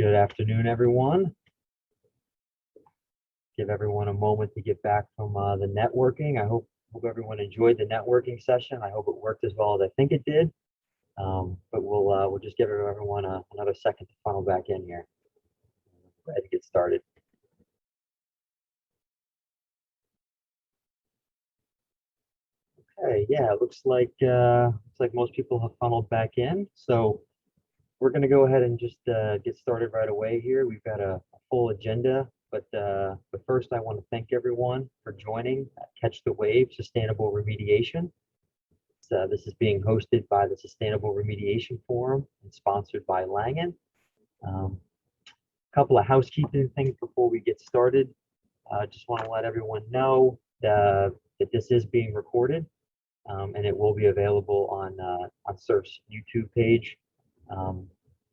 Good afternoon, everyone. Give everyone a moment to get back from the networking. I hope everyone enjoyed the networking session. I hope it worked as well as I think it did. But we'll just give everyone another second to funnel back in here. Go ahead and get started. Okay, yeah, it looks like most people have funneled back in. So we're going to go ahead and just get started right away here. We've got a full agenda, but first I want to thank everyone for joining Catch the Wave Sustainable Remediation. This is being hosted by the Sustainable Remediation Forum and sponsored by Langen. A couple of housekeeping things before we get started. Just want to let everyone know that this is being recorded, and it will be available on SURF's YouTube page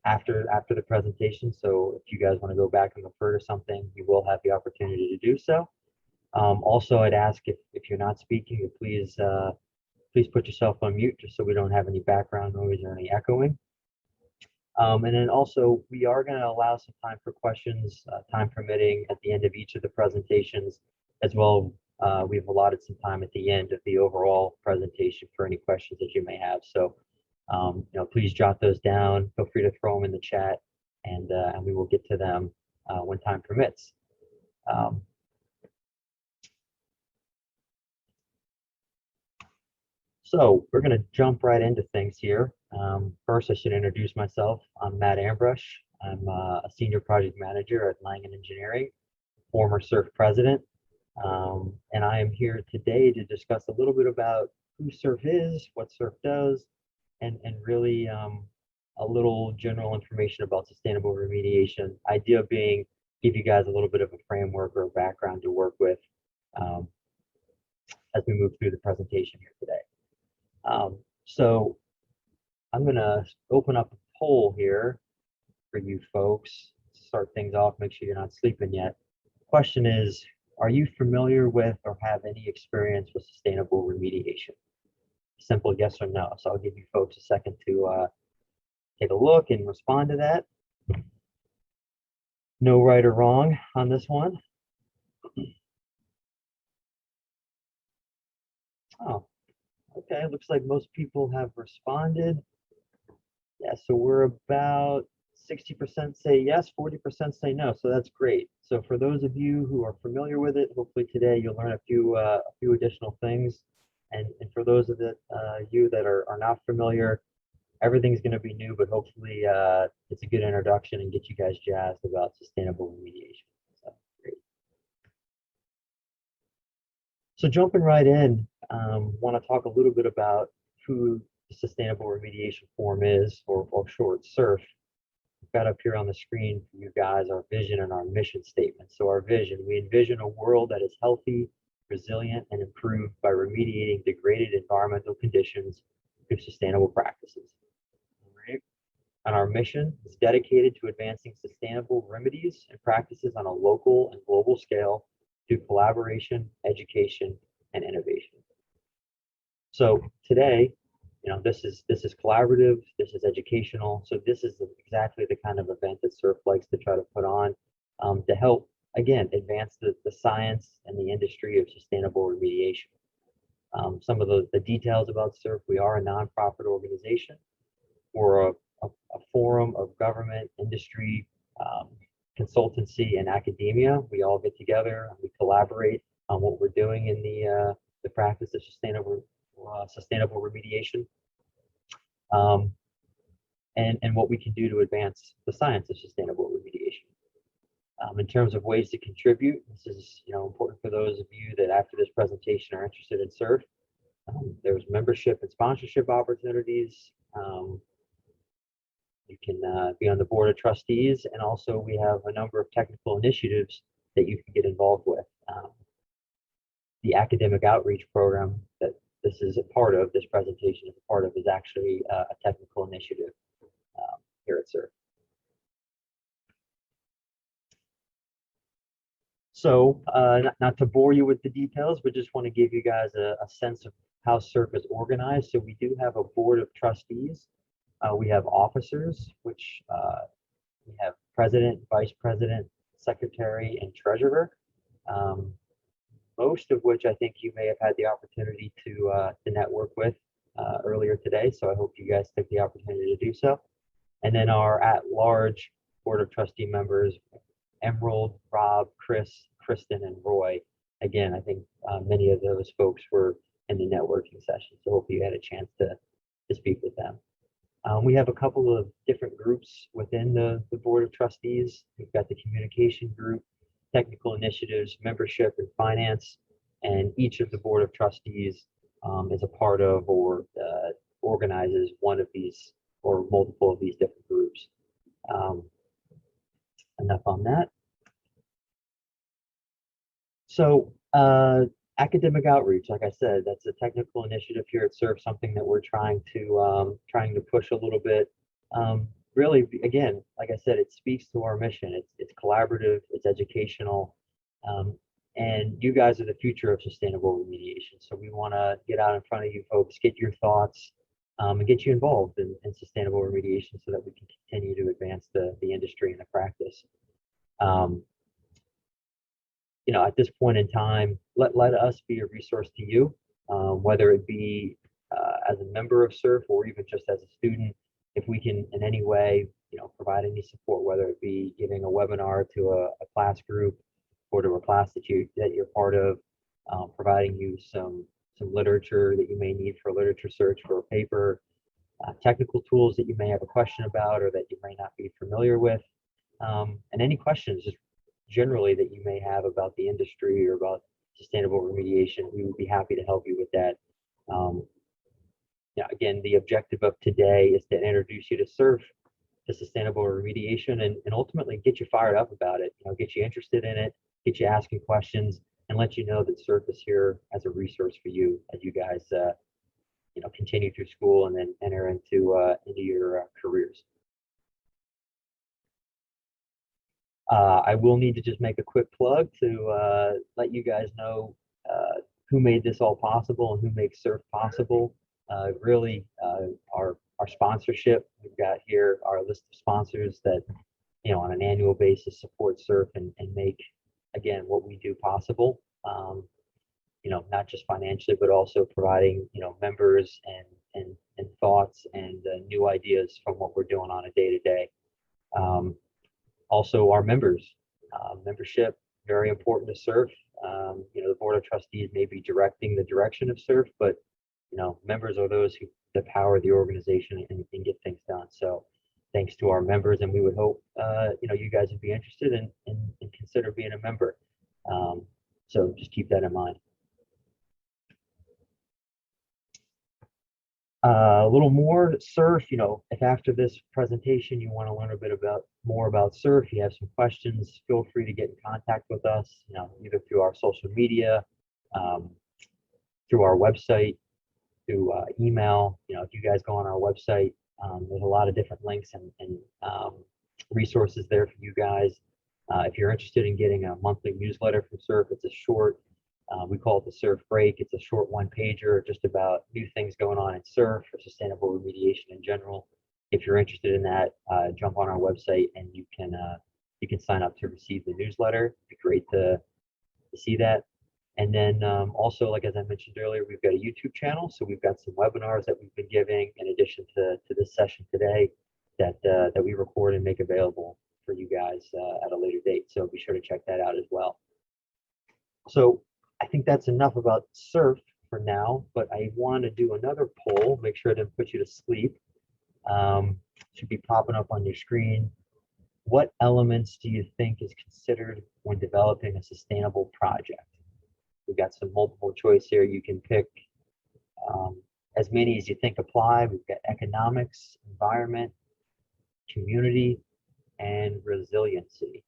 after the presentation. So if you guys want to go back and refer to something, you will have the opportunity to do so. Also, I'd ask if you're not speaking, please put yourself on mute just so we don't have any background noise or any echoing. And then also, we are going to allow some time for questions, time permitting, at the end of each of the presentations as well. We've allotted some time at the end of the overall presentation for any questions that you may have. So, please jot those down. Feel free to throw them in the chat, and we will get to them when time permits. So we're going to jump right into things here. First, I should introduce myself. I'm Matt Ambrush. I'm a senior project manager at Langen Engineering, former SURF president. And I am here today to discuss a little bit about who SURF is, what SURF does, and really a little general information about sustainable remediation. Idea being, give you guys a little bit of a framework or a background to work with as we move through the presentation here today. So I'm going to open up a poll here for you folks. Start things off, make sure you're not sleeping yet. The question is, are you familiar with or have any experience with sustainable remediation? Simple yes or no. So I'll give you folks a second to take a look and respond to that. No right or wrong on this one. Oh, okay, looks like most people have responded. Yeah, so we're about 60% say yes, 40% say no, so that's great. So for those of you who are familiar with it, hopefully today you'll learn a few additional things. And for those of you that are not familiar, everything's going to be new, but hopefully it's a good introduction and get you guys jazzed about sustainable remediation. So great. So jumping right in, want to talk a little bit about who the Sustainable Remediation Forum is, or short SURF. We've got up here on the screen for you guys our vision and our mission statement. So our vision, we envision a world that is healthy, resilient, and improved by remediating degraded environmental conditions through sustainable practices. All right. And our mission is dedicated to advancing sustainable remedies and practices on a local and global scale through collaboration, education, and innovation. So today, this is collaborative, this is educational. So this is exactly the kind of event that SURF likes to try to put on to help, again, advance the science and the industry of sustainable remediation. Some of the details about SURF: we are a nonprofit organization. We're a forum of government, industry, consultancy, and academia. We all get together and we collaborate on what we're doing in the practice of sustainable remediation, and what we can do to advance the science of sustainable remediation. In terms of ways to contribute, this is important for those of you that after this presentation are interested in SURF. There's membership and sponsorship opportunities. You can be on the board of trustees, and also we have a number of technical initiatives that you can get involved with. The academic outreach program that this is a part of, this presentation is a part of, is actually a technical initiative here at SURF. So not to bore you with the details, but just want to give you guys a sense of how SURF is organized. So we do have a board of trustees. We have officers, which we have president, vice president, secretary, and treasurer. Um, most of which I think you may have had the opportunity to network with earlier today. So I hope you guys took the opportunity to do so. And then our at-large Board of Trustee members, Emerald, Rob, Chris, Kristen, and Roy. Again, I think many of those folks were in the networking session, so hopefully you had a chance to speak with them. We have a couple of different groups within the Board of Trustees. We've got the communication group, technical initiatives, membership, and finance, and each of the Board of Trustees is a part of or organizes one of these or multiple of these different groups. Enough on that. So academic outreach, like I said, that's a technical initiative here at SURF, something that we're trying to push a little bit. Really, again, like I said, it speaks to our mission. It's collaborative, it's educational, and you guys are the future of sustainable remediation. So we want to get out in front of you folks, get your thoughts, and get you involved in sustainable remediation so that we can continue to advance the industry and the practice. You know, at this point in time, let us be a resource to you, whether it be as a member of SURF or even just as a student. If we can in any way, you know, provide any support, whether it be giving a webinar to a class group or to a class that you're part of, providing you some literature that you may need for literature search for a paper, technical tools that you may have a question about or that you may not be familiar with, and any questions just generally that you may have about the industry or about sustainable remediation. We would be happy to help you with that. Yeah, again, the objective of today is to introduce you to SURF, to sustainable remediation, and ultimately get you fired up about it. You know, get you interested in it, get you asking questions, and let you know that SURF is here as a resource for you as you guys, you know, continue through school and then enter into your careers. I will need to just make a quick plug to let you guys know who made this all possible and who makes SURF possible. Really, our sponsorship. We've got here our list of sponsors that, you know, on an annual basis support SURF and make, again, what we do possible. You know, not just financially, but also providing, you know, members and thoughts and new ideas from what we're doing on a day-to-day. Also, our members, membership, very important to SURF. You know, the Board of Trustees may be directing the direction of SURF, but, you know, members are those who power the organization and get things done. So thanks to our members, and we would hope, you know, you guys would be interested and consider being a member. So just keep that in mind. A little more SURF, you know, if after this presentation you want to learn a bit more about SURF, you have some questions, feel free to get in contact with us, you know, either through our social media, through our website, through email. You know, if you guys go on our website, there's a lot of different links and resources there for you guys. If you're interested in getting a monthly newsletter from SURF, it's a short, we call it the SURF Break. It's a short one-pager just about new things going on in SURF or sustainable remediation in general. If you're interested in that, jump on our website and you can sign up to receive the newsletter. It'd be great to see that. And then also, like as I mentioned earlier, we've got a YouTube channel. So we've got some webinars that we've been giving in addition to this session today that we record and make available for you guys at a later date. So be sure to check that out as well. So I think that's enough about SURF for now, but I want to do another poll, make sure I didn't put you to sleep. Should be popping up on your screen. What elements do you think is considered when developing a sustainable project? We've got some multiple choice here. You can pick as many as you think apply. We've got economics, environment, community, and resiliency.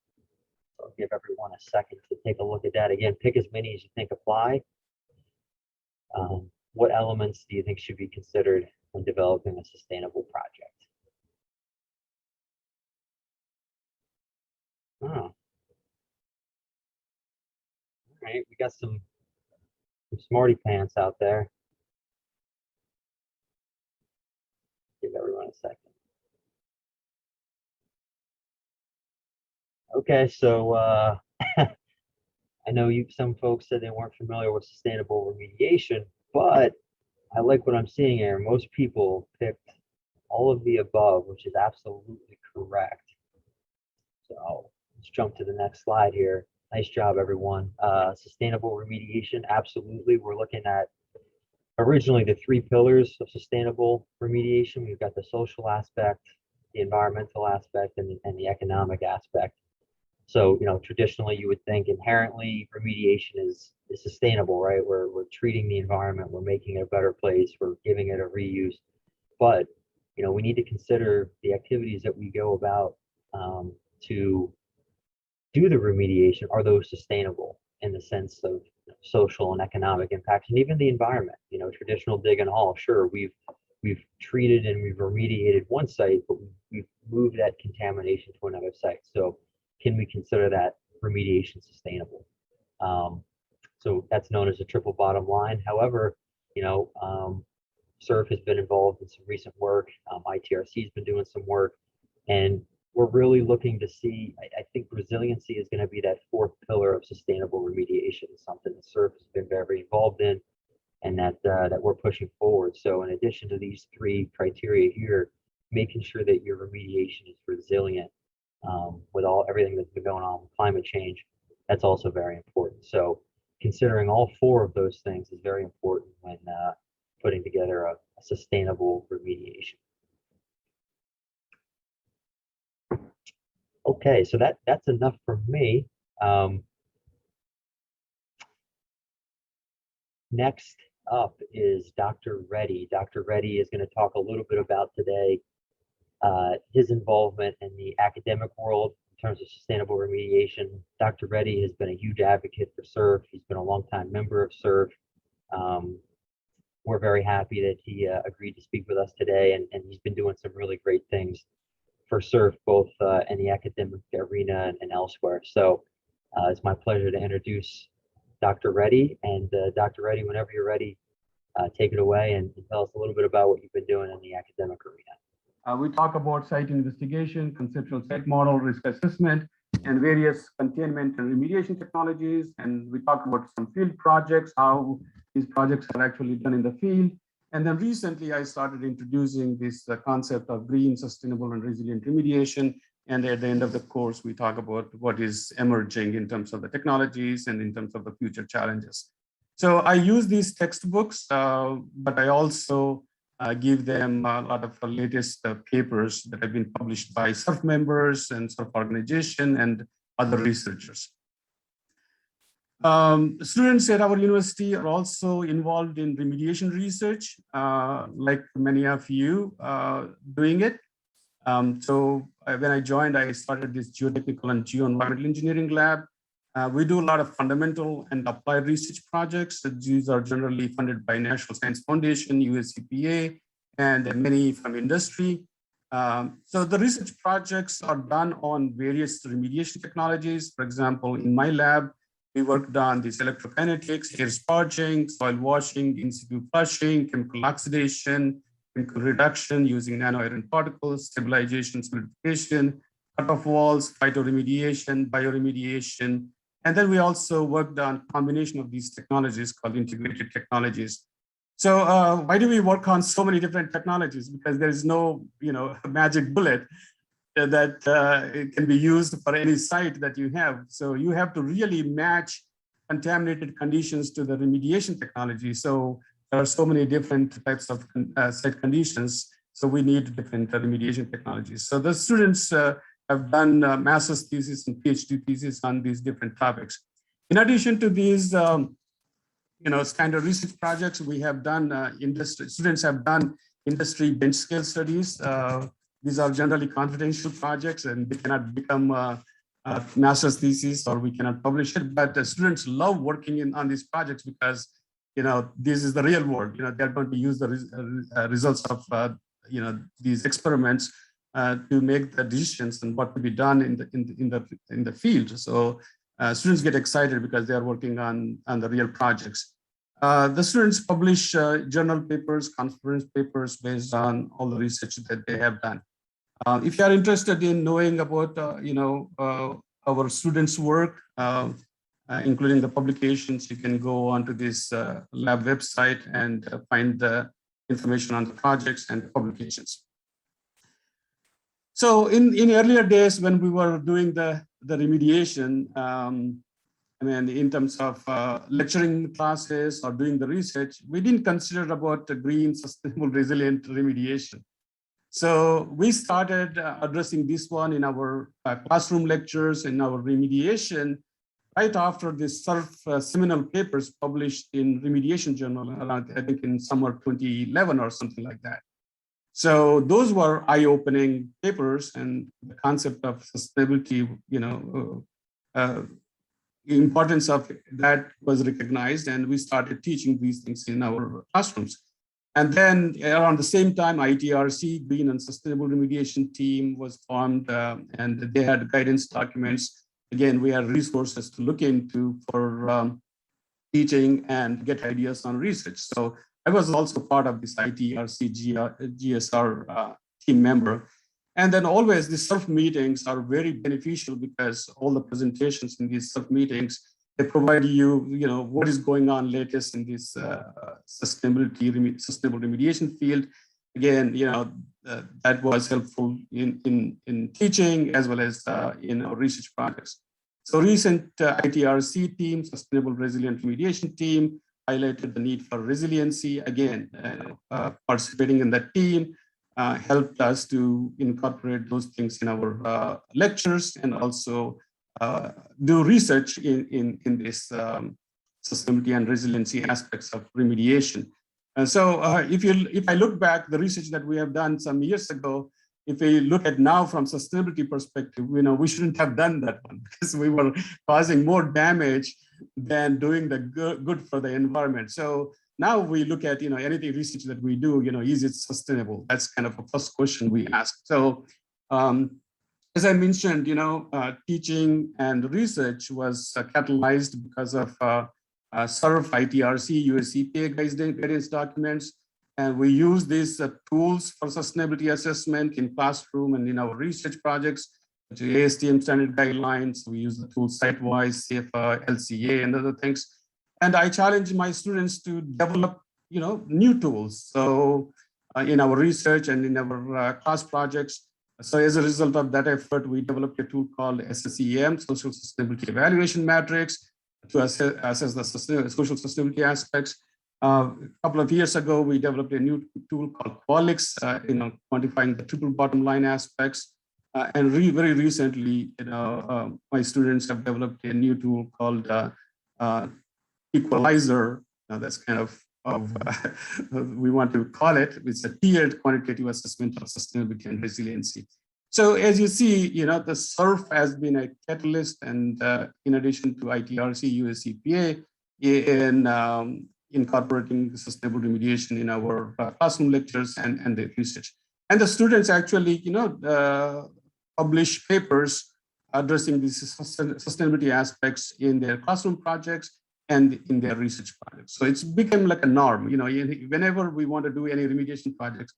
So I'll give everyone a second to take a look at that. Again, pick as many as you think apply. What elements do you think should be considered when developing a sustainable project? Oh, all right, we got some smarty pants out there. Give everyone a second. Okay, so I know some folks said they weren't familiar with sustainable remediation, but I like what I'm seeing here. Most people picked all of the above, which is absolutely correct. So let's jump to the next slide here. Nice job, everyone. Sustainable remediation, absolutely. We're looking at originally the three pillars of sustainable remediation. We've got the social aspect, the environmental aspect, and the economic aspect. So, traditionally you would think inherently remediation is sustainable, right? We're treating the environment, we're making it a better place, we're giving it a reuse. But, we need to consider the activities that we go about to do the remediation. Are those sustainable in the sense of social and economic impacts, and even the environment? Traditional dig and haul, sure, we've treated and we've remediated one site, but we've moved that contamination to another site. So can we consider that remediation sustainable? So that's known as a triple bottom line. However, SURF has been involved in some recent work. ITRC has been doing some work, and we're really looking to see, I think resiliency is going to be that fourth pillar of sustainable remediation, something that SURF has been very involved in, and that we're pushing forward. So in addition to these three criteria here, making sure that your remediation is resilient with everything that's been going on with climate change, that's also very important. So considering all four of those things is very important when putting together a sustainable remediation. Okay, so that's enough from me. Next up is Dr. Reddy. Dr. Reddy is going to talk a little bit about today his involvement in the academic world in terms of sustainable remediation. Dr. Reddy has been a huge advocate for SURF. He's been a longtime member of SURF. We're very happy that he agreed to speak with us today, and he's been doing some really great things for SURF, both in the academic arena and elsewhere. So it's my pleasure to introduce Dr. Reddy. And Dr. Reddy, whenever you're ready, take it away and tell us a little bit about what you've been doing in the academic arena. We talk about site investigation, conceptual site model, risk assessment, and various containment and remediation technologies. And we talk about some field projects, how these projects are actually done in the field. And then recently I started introducing this concept of green, sustainable, and resilient remediation. And at the end of the course, we talk about what is emerging in terms of the technologies and in terms of the future challenges. So I use these textbooks, but I also give them a lot of the latest papers that have been published by SURF members and SURF organization and other researchers. Students at our university are also involved in remediation research, like many of you doing it. So when I joined, I started this geotechnical and geoenvironmental engineering lab. We do a lot of fundamental and applied research projects. These are generally funded by National Science Foundation, US EPA, and many from industry. So the research projects are done on various remediation technologies. For example, in my lab, we worked on this electrokinetics, air sponging, soil washing, in situ flushing, chemical oxidation, chemical reduction using nano-iron particles, stabilization, solidification, cut-off walls, phytoremediation, bioremediation. And then we also worked on a combination of these technologies called integrated technologies. So why do we work on so many different technologies? Because there is no, magic bullet that it can be used for any site that you have. So you have to really match contaminated conditions to the remediation technology. So there are so many different types of site conditions. So we need different remediation technologies. So the students have done master's thesis and PhD thesis on these different topics. In addition to these, standard research projects, we have done students have done industry bench scale studies. These are generally confidential projects and they cannot become a master's thesis or we cannot publish it, but the students love working on these projects because, this is the real world. They're going to use the results of, these experiments to make the decisions and what to be done in the field. So students get excited because they are working on the real projects. The students publish journal papers, conference papers based on all the research that they have done. If you are interested in knowing about, how our students' work, including the publications. You can go onto this lab website and find the information on the projects and publications. So in earlier days when we were doing the remediation, I mean, in terms of lecturing classes or doing the research, we didn't consider about the green, sustainable, resilient remediation. So we started addressing this one in our classroom lectures and our remediation right after the SURF seminal papers published in Remediation Journal, around, I think in summer 2011 or something like that. So those were eye-opening papers, and the concept of sustainability, importance of that was recognized, and we started teaching these things in our classrooms. And then around the same time, ITRC, Green and Sustainable Remediation Team, was formed, and they had guidance documents. Again, we had resources to look into for teaching and get ideas on research. So I was also part of this ITRC GSR team member. And then always the SURF meetings are very beneficial because all the presentations in these SURF meetings, they provide you, what is going on latest in this sustainable remediation field. Again, that was helpful in teaching as well as in our research projects. So recent ITRC team, Sustainable Resilient Remediation Team, highlighted the need for resiliency. Again, participating in that team helped us to incorporate those things in our lectures and also do research in this sustainability and resiliency aspects of remediation. And so if I look back, the research that we have done some years ago, if we look at now from sustainability perspective, we shouldn't have done that one because we were causing more damage than doing the good for the environment. So now we look at, anything research that we do, is it sustainable? That's kind of a first question we ask. So as I mentioned, teaching and research was catalyzed because of SURF, ITRC, US EPA guidance documents. And we use these tools for sustainability assessment in classroom and in our research projects, to Astm standard guidelines. We use the tools site-wise, CFR, LCA, and other things. And I challenge my students to develop, new tools. So in our research and in our class projects. So as a result of that effort, we developed a tool called SSEM, Social Sustainability Evaluation Matrix, to assess the social sustainability aspects. A couple of years ago, we developed a new tool called Qualix, quantifying the triple bottom line aspects. And very recently, my students have developed a new tool called Equalizer. Now that's kind of we want to call it. It's a tiered quantitative assessment of sustainability and resiliency. So as you see, the SURF has been a catalyst, and in addition to ITRC, US EPA, in incorporating sustainable remediation in our classroom lectures and the research. And the students actually, publish papers addressing these sustainability aspects in their classroom projects and in their research projects. So it's become like a norm. Whenever we want to do any remediation projects,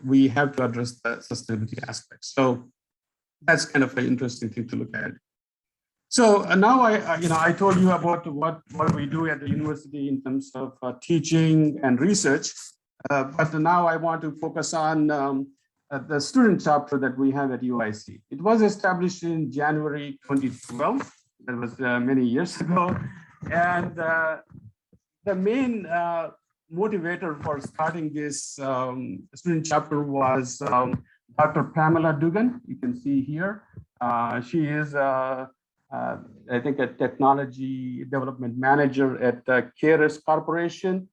we have to address the sustainability aspects. So that's kind of an interesting thing to look at. So now I told you about what we do at the university in terms of teaching and research, but now I want to focus on the student chapter that we have at UIC. It was established in January 2012. That was many years ago. And the main motivator for starting this student chapter was Dr. Pamela Dugan. You can see here. She is, I think, a technology development manager at Keras Corporation,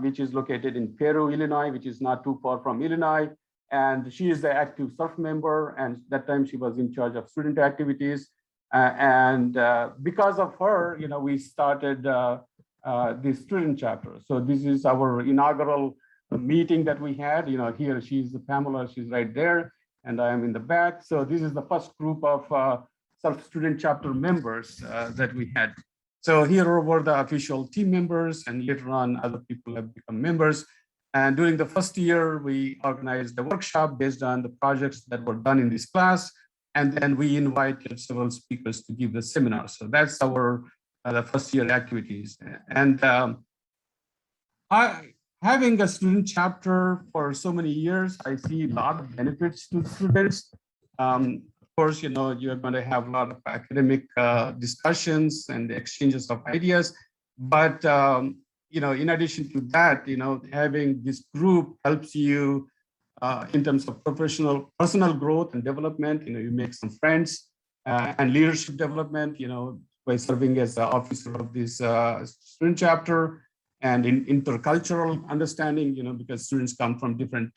which is located in Peru, Illinois, which is not too far from Illinois. And she is the active SURF member. And that time she was in charge of student activities. Because of her, we started the student chapter. So this is our inaugural meeting that we had. Here she's Pamela, she's right there, and I am in the back. So this is the first group of SURF student chapter members that we had. So here were the official team members, and later on other people have become members. And during the first year, we organized a workshop based on the projects that were done in this class. And then we invite several speakers to give the seminar. So that's our the first year activities. And having a student chapter for so many years, I see a lot of benefits to students. Of course, you know, you're going to have a lot of academic discussions and exchanges of ideas. But, you know, in addition to that, you know, having this group helps you in terms of personal growth and development. You know, you make some friends and leadership development, you know, by serving as the officer of this student chapter, and in intercultural understanding, you know, because students come from different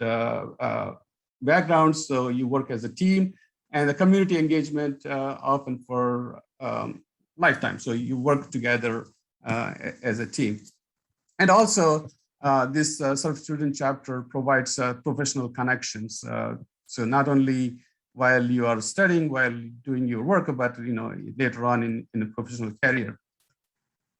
backgrounds, so you work as a team, and the community engagement often for lifetime. So you work together as a team. And also, this self-student chapter provides professional connections. So not only while you are studying, while doing your work, but you know, later on in a professional career.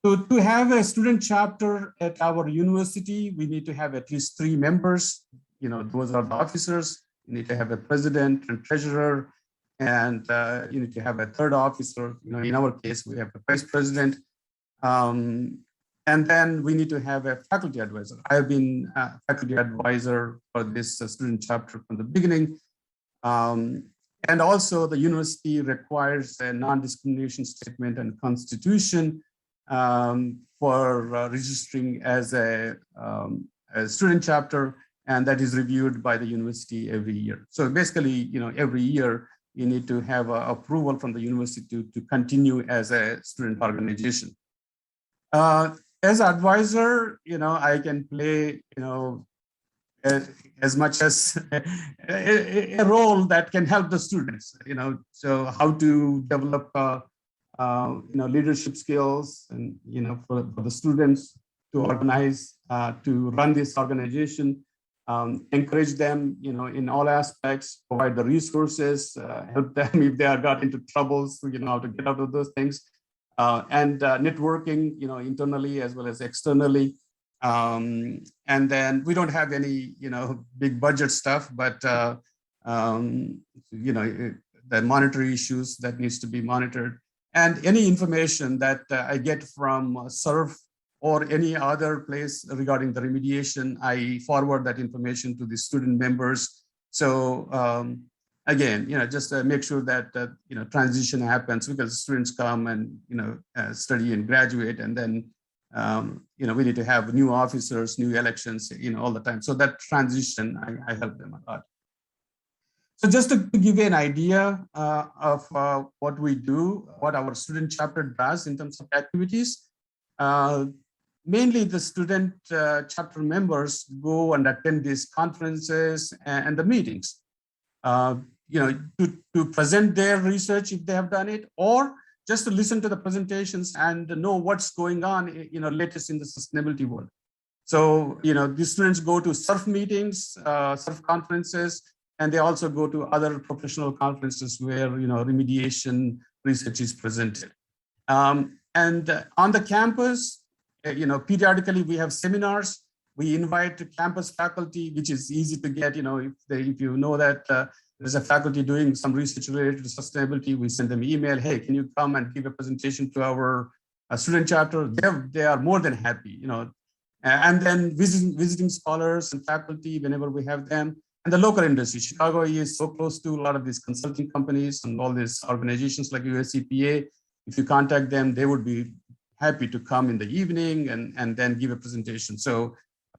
So to have a student chapter at our university, we need to have at least 3 members. You know, those are the officers. You need to have a president and treasurer, and you need to have a 3rd officer. You know, in our case, we have a vice president. And then we need to have a faculty advisor. I have been a faculty advisor for this student chapter from the beginning. And also the university requires a non-discrimination statement and constitution for registering as a student chapter, and that is reviewed by the university every year. So basically, you know, every year you need to have approval from the university to continue as a student organization. As an advisor, you know, I can play, you know, as much as a role that can help the students, you know, so how to develop, you know, leadership skills, and, you know, for the students to organize, to run this organization, encourage them, you know, in all aspects, provide the resources, help them if they are got into troubles, you know, how to get out of those things. And networking, you know, internally as well as externally. And then we don't have any, you know, big budget stuff, but, you know, the monetary issues that needs to be monitored, and any information that I get from SURF or any other place regarding the remediation, I forward that information to the student members. So, again, you know, just make sure that you know, transition happens, because students come and, you know, study and graduate, and then you know, we need to have new officers, new elections, you know, all the time. So that transition, I help them a lot. So just to give you an idea of what we do, what our student chapter does in terms of activities. Mainly the student chapter members go and attend these conferences and the meetings. You know, to present their research if they have done it, or just to listen to the presentations and know what's going on, you know, latest in the sustainability world. So, you know, these students go to SURF meetings, SURF conferences, and they also go to other professional conferences where, you know, remediation research is presented. And on the campus, you know, periodically we have seminars. We invite campus faculty, which is easy to get, you know, if you know that there's a faculty doing some research related to sustainability, we send them email, hey, can you come and give a presentation to our student chapter? They are more than happy, you know. And then visiting scholars and faculty whenever we have them. And the local industry, Chicago is so close to a lot of these consulting companies and all these organizations like USCPA. If you contact them, they would be happy to come in the evening and then give a presentation. So,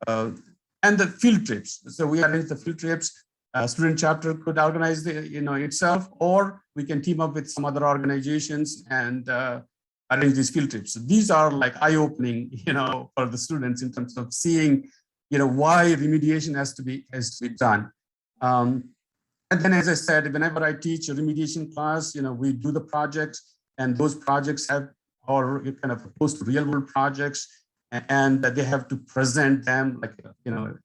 and the field trips. So we arrange the field trips. Student chapter could organize the, you know, itself, or we can team up with some other organizations and arrange these field trips. So these are like eye-opening, you know, for the students in terms of seeing, you know, why remediation has to be done. And then, as I said, whenever I teach a remediation class, you know, we do the projects, and those projects have, or kind of opposed to real-world projects, and they have to present them like, you know,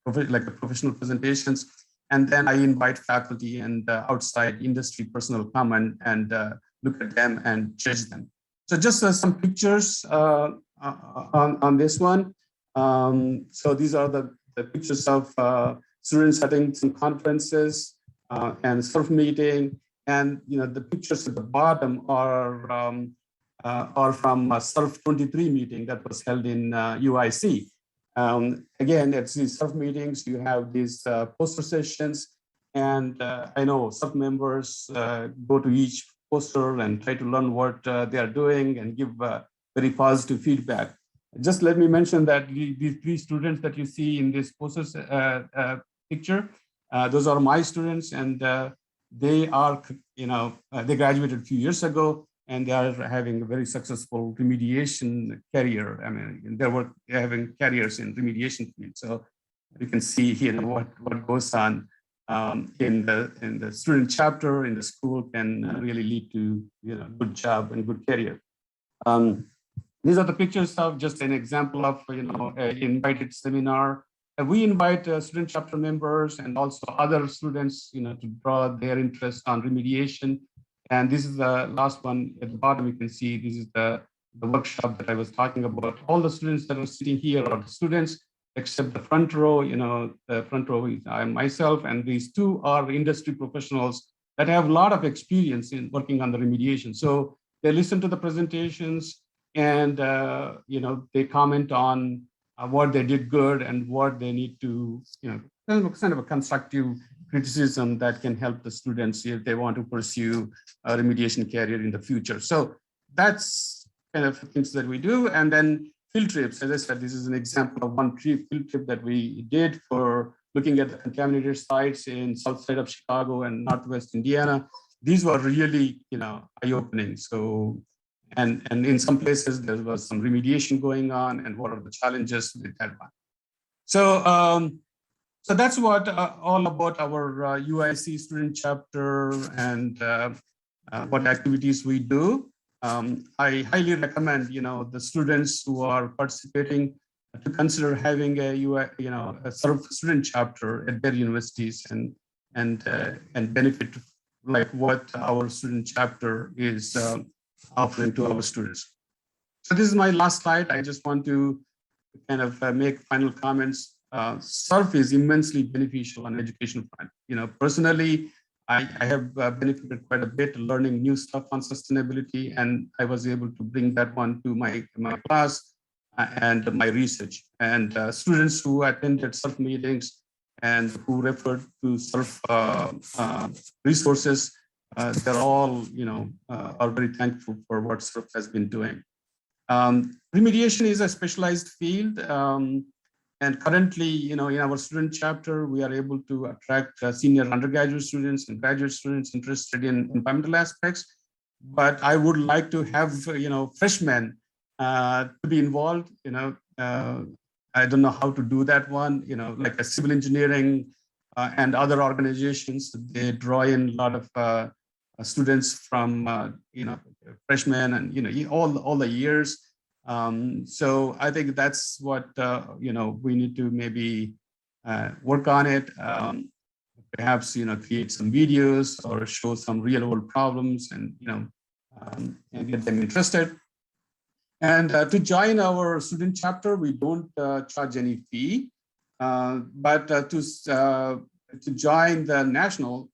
like the professional presentations. And then I invite faculty and outside industry personnel come and look at them and judge them. So just some pictures on this one. So these are the pictures of students attending some conferences and SURF meeting. And the pictures at the bottom are from a SURF 23 meeting that was held in UIC. Again, at these SURF meetings, you have these poster sessions, and I know SURF members go to each poster and try to learn what they are doing and give very positive feedback. Just let me mention that these 3 students that you see in this poster picture, those are my students, and they are, they graduated a few years ago, and they are having a very successful remediation career. I mean, they're having careers in remediation field. So you can see here what goes on in the student chapter in the school can really lead to good job and good career. These are the pictures of just an example of invited seminar. We invite student chapter members and also other students to draw their interest on remediation. And this is the last one at the bottom. You can see this is the workshop that I was talking about. All the students that are sitting here are the students, except the front row. The front row is I myself, and these 2 are industry professionals that have a lot of experience in working on the remediation. So they listen to the presentations, and they comment on what they did good and what they need to, kind of a constructive criticism that can help the students if they want to pursue a remediation career in the future. So that's kind of things that we do. And then field trips, as I said, this is an example of one field trip that we did for looking at the contaminated sites in south side of Chicago and Northwest Indiana. These were really, eye-opening. So, and in some places there was some remediation going on, and what are the challenges with that one. So, so that's what all about our UIC student chapter and what activities we do. I highly recommend, the students who are participating to consider having a a sort of student chapter at their universities and benefit like what our student chapter is offering to our students. So this is my last slide. I just want to kind of make final comments. SURF is immensely beneficial on education front. Personally, I have benefited quite a bit learning new stuff on sustainability, and I was able to bring that one to my class and my research. And students who attended SURF meetings and who referred to SURF resources, they're all, are very thankful for what SURF has been doing. Remediation is a specialized field. And currently, in our student chapter, we are able to attract senior undergraduate students and graduate students interested in environmental aspects. But I would like to have, freshmen to be involved. I don't know how to do that one. Like a civil engineering and other organizations, they draw in a lot of students from, freshmen and all the years. So I think that's what we need to maybe work on it. Perhaps create some videos or show some real world problems and and get them interested. And to join our student chapter, we don't charge any fee, but to join the national,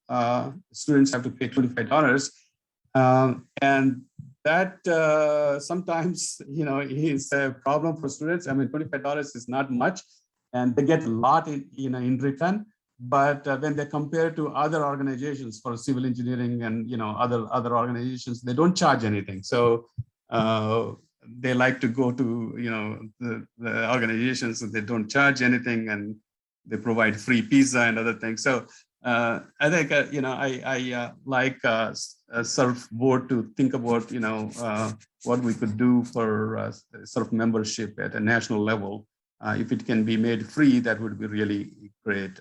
students have to pay $25, and that sometimes is a problem for students. I mean, $25 is not much, and they get a lot in return. But when they compare to other organizations for civil engineering and other organizations, they don't charge anything. So they like to go to the organizations that they don't charge anything, and they provide free pizza and other things. So I think I like SURF board to think about what we could do for SURF membership at a national level. If it can be made free, that would be really great.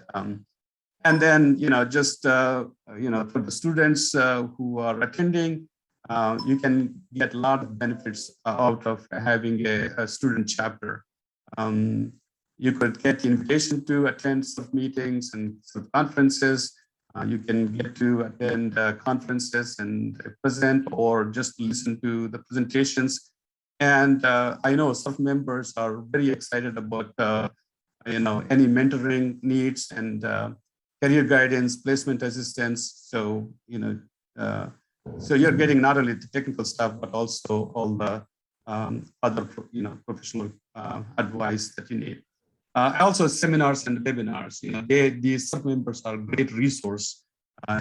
And then just for the students who are attending, you can get a lot of benefits out of having a student chapter. You could get the invitation to attend SURF meetings and SURF conferences. You can get to attend conferences and present or just listen to the presentations. And I know SURF members are very excited about any mentoring needs and career guidance, placement assistance. So So you're getting not only the technical stuff, but also all the other professional advice that you need. Also seminars and webinars. These sub-members are a great resource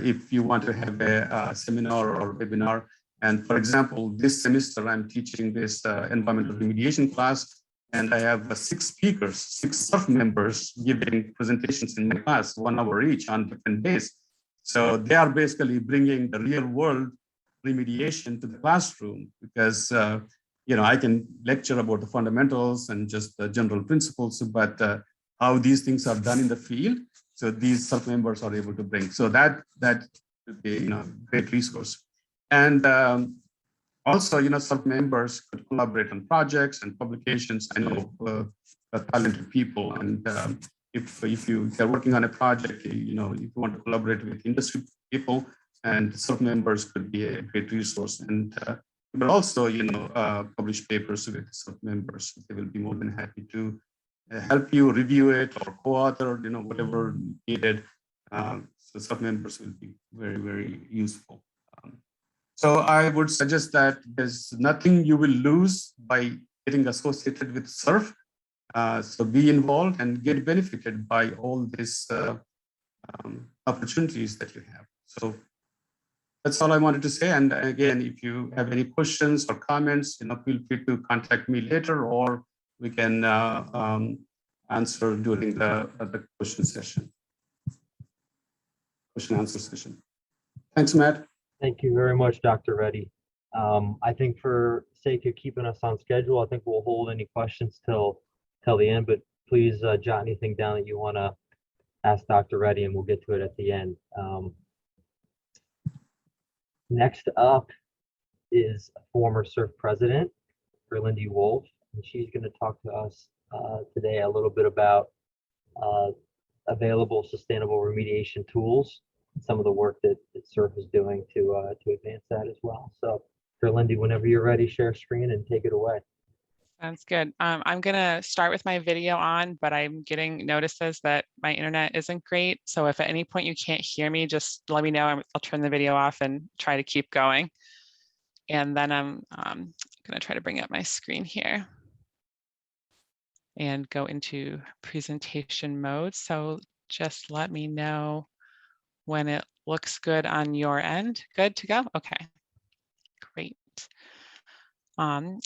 if you want to have a seminar or webinar. And for example, this semester I'm teaching this environmental remediation class, and I have 6 speakers, 6 sub-members giving presentations in my class, 1 hour each on different days. So they are basically bringing the real world remediation to the classroom, because I can lecture about the fundamentals and just the general principles, but how these things are done in the field. So these sub-members are able to bring. So that would be great resource. And also, sub-members could collaborate on projects and publications. I know talented people, and if you're working on a project, if you want to collaborate with industry people, and sub-members could be a great resource. And but also, publish papers with sub-members. They will be more than happy to help you review it or co-author, whatever needed. So sub-members will be very, very useful. So I would suggest that there's nothing you will lose by getting associated with SURF. So be involved and get benefited by all these opportunities that you have. So that's all I wanted to say. And again, if you have any questions or comments, feel free to contact me later, or we can answer during the question answer session. Thanks, Matt. Thank you very much, Dr. Reddy. I think for sake of keeping us on schedule, I think we'll hold any questions till the end, but please jot anything down that you want to ask Dr. Reddy, and we'll get to it at the end. Next up is a former SURF president, Lindy Wolfe, and she's going to talk to us today a little bit about available sustainable remediation tools, some of the work that SURF is doing to advance that as well. So, for Lindy, whenever you're ready, share screen and take it away. Sounds good. I'm going to start with my video on, but I'm getting notices that my internet isn't great. So if at any point you can't hear me, just let me know. I'll turn the video off and try to keep going. And then I'm going to try to bring up my screen here and go into presentation mode. So just let me know when it looks good on your end. Good to go? Okay, great.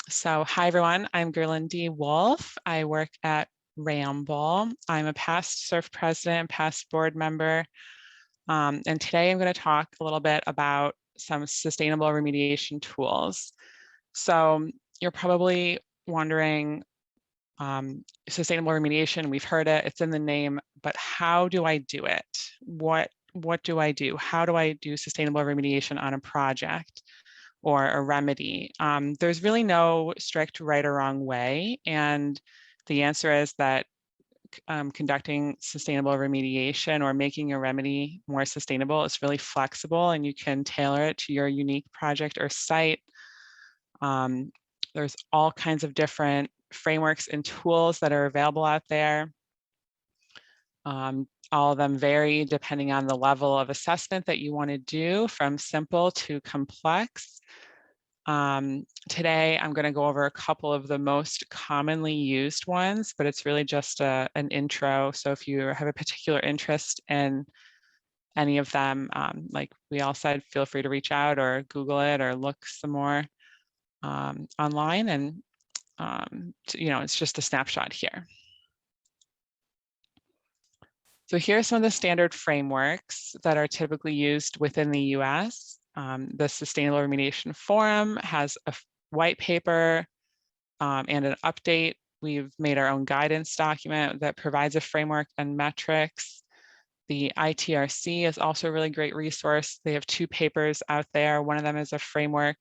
So hi everyone, I'm Lindy Wolfe. I work at Ramble. I'm a past SURF president and past board member. And today I'm going to talk a little bit about some sustainable remediation tools. So you're probably wondering, sustainable remediation, we've heard it, it's in the name, but how do I do it? What do I do? How do I do sustainable remediation on a project or a remedy? There's really no strict right or wrong way. And the answer is that conducting sustainable remediation or making a remedy more sustainable is really flexible, and you can tailor it to your unique project or site. There's all kinds of different frameworks and tools that are available out there. All of them vary depending on the level of assessment that you want to do, from simple to complex. Today, I'm going to go over a couple of the most commonly used ones, but it's really just an intro. So if you have a particular interest in any of them, like we all said, feel free to reach out or Google it or look some more online. And, it's just a snapshot here. So here are some of the standard frameworks that are typically used within the US. The Sustainable Remediation Forum has a white paper and an update. We've made our own guidance document that provides a framework and metrics. The ITRC is also a really great resource. They have 2 papers out there. One of them is a framework.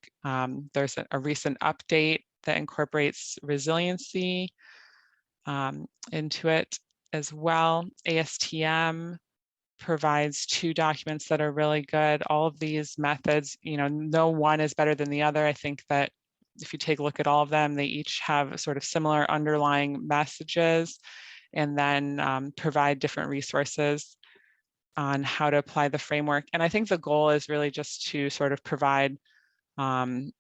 There's a recent update that incorporates resiliency into it as well. ASTM provides 2 documents that are really good. All of these methods, no one is better than the other. I think that if you take a look at all of them, they each have sort of similar underlying messages, and then provide different resources. on how to apply the framework. And I think the goal is really just to sort of provide, you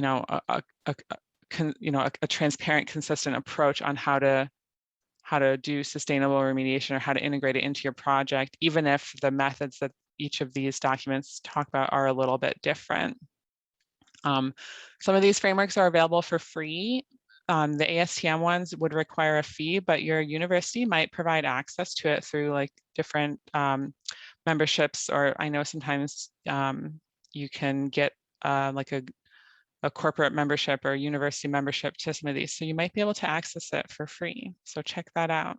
know, a transparent, consistent approach on how to do sustainable remediation or how to integrate it into your project, even if the methods that each of these documents talk about are a little bit different. Some of these frameworks are available for free. The ASTM ones would require a fee, but your university might provide access to it through like different memberships, or I know sometimes you can get like a corporate membership or university membership to some of these. So you might be able to access it for free. So check that out.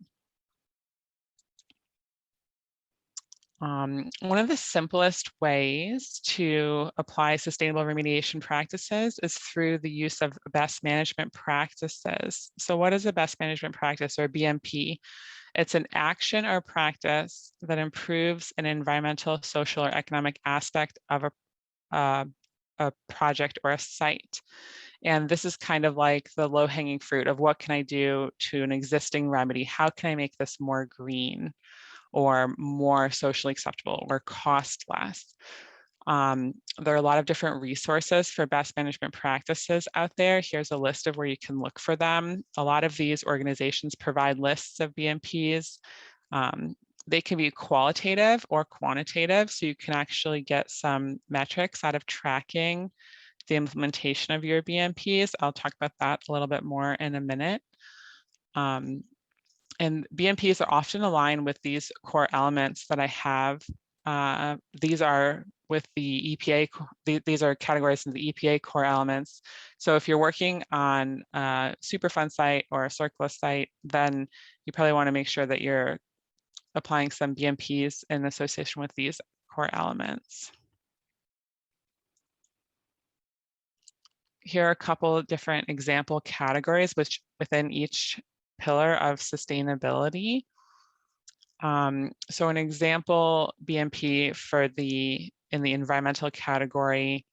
One of the simplest ways to apply sustainable remediation practices is through the use of best management practices. So what is a best management practice, or BMP? It's an action or practice that improves an environmental, social, or economic aspect of a project or a site. And this is kind of like the low-hanging fruit of what can I do to an existing remedy? How can I make this more green, or more socially acceptable, or cost less? There are a lot of different resources for best management practices out there. Here's a list of where you can look for them. A lot of these organizations provide lists of BMPs. They can be qualitative or quantitative, so you can actually get some metrics out of tracking the implementation of your BMPs. I'll talk about that a little bit more in a minute. And BMPs are often aligned with these core elements that I have. These are with the EPA, these are categories in the EPA core elements. So if you're working on a Superfund site or a surplus site, then you probably want to make sure that you're applying some BMPs in association with these core elements. Here are a couple of different example categories which within each pillar of sustainability. So an example BMP for in the environmental category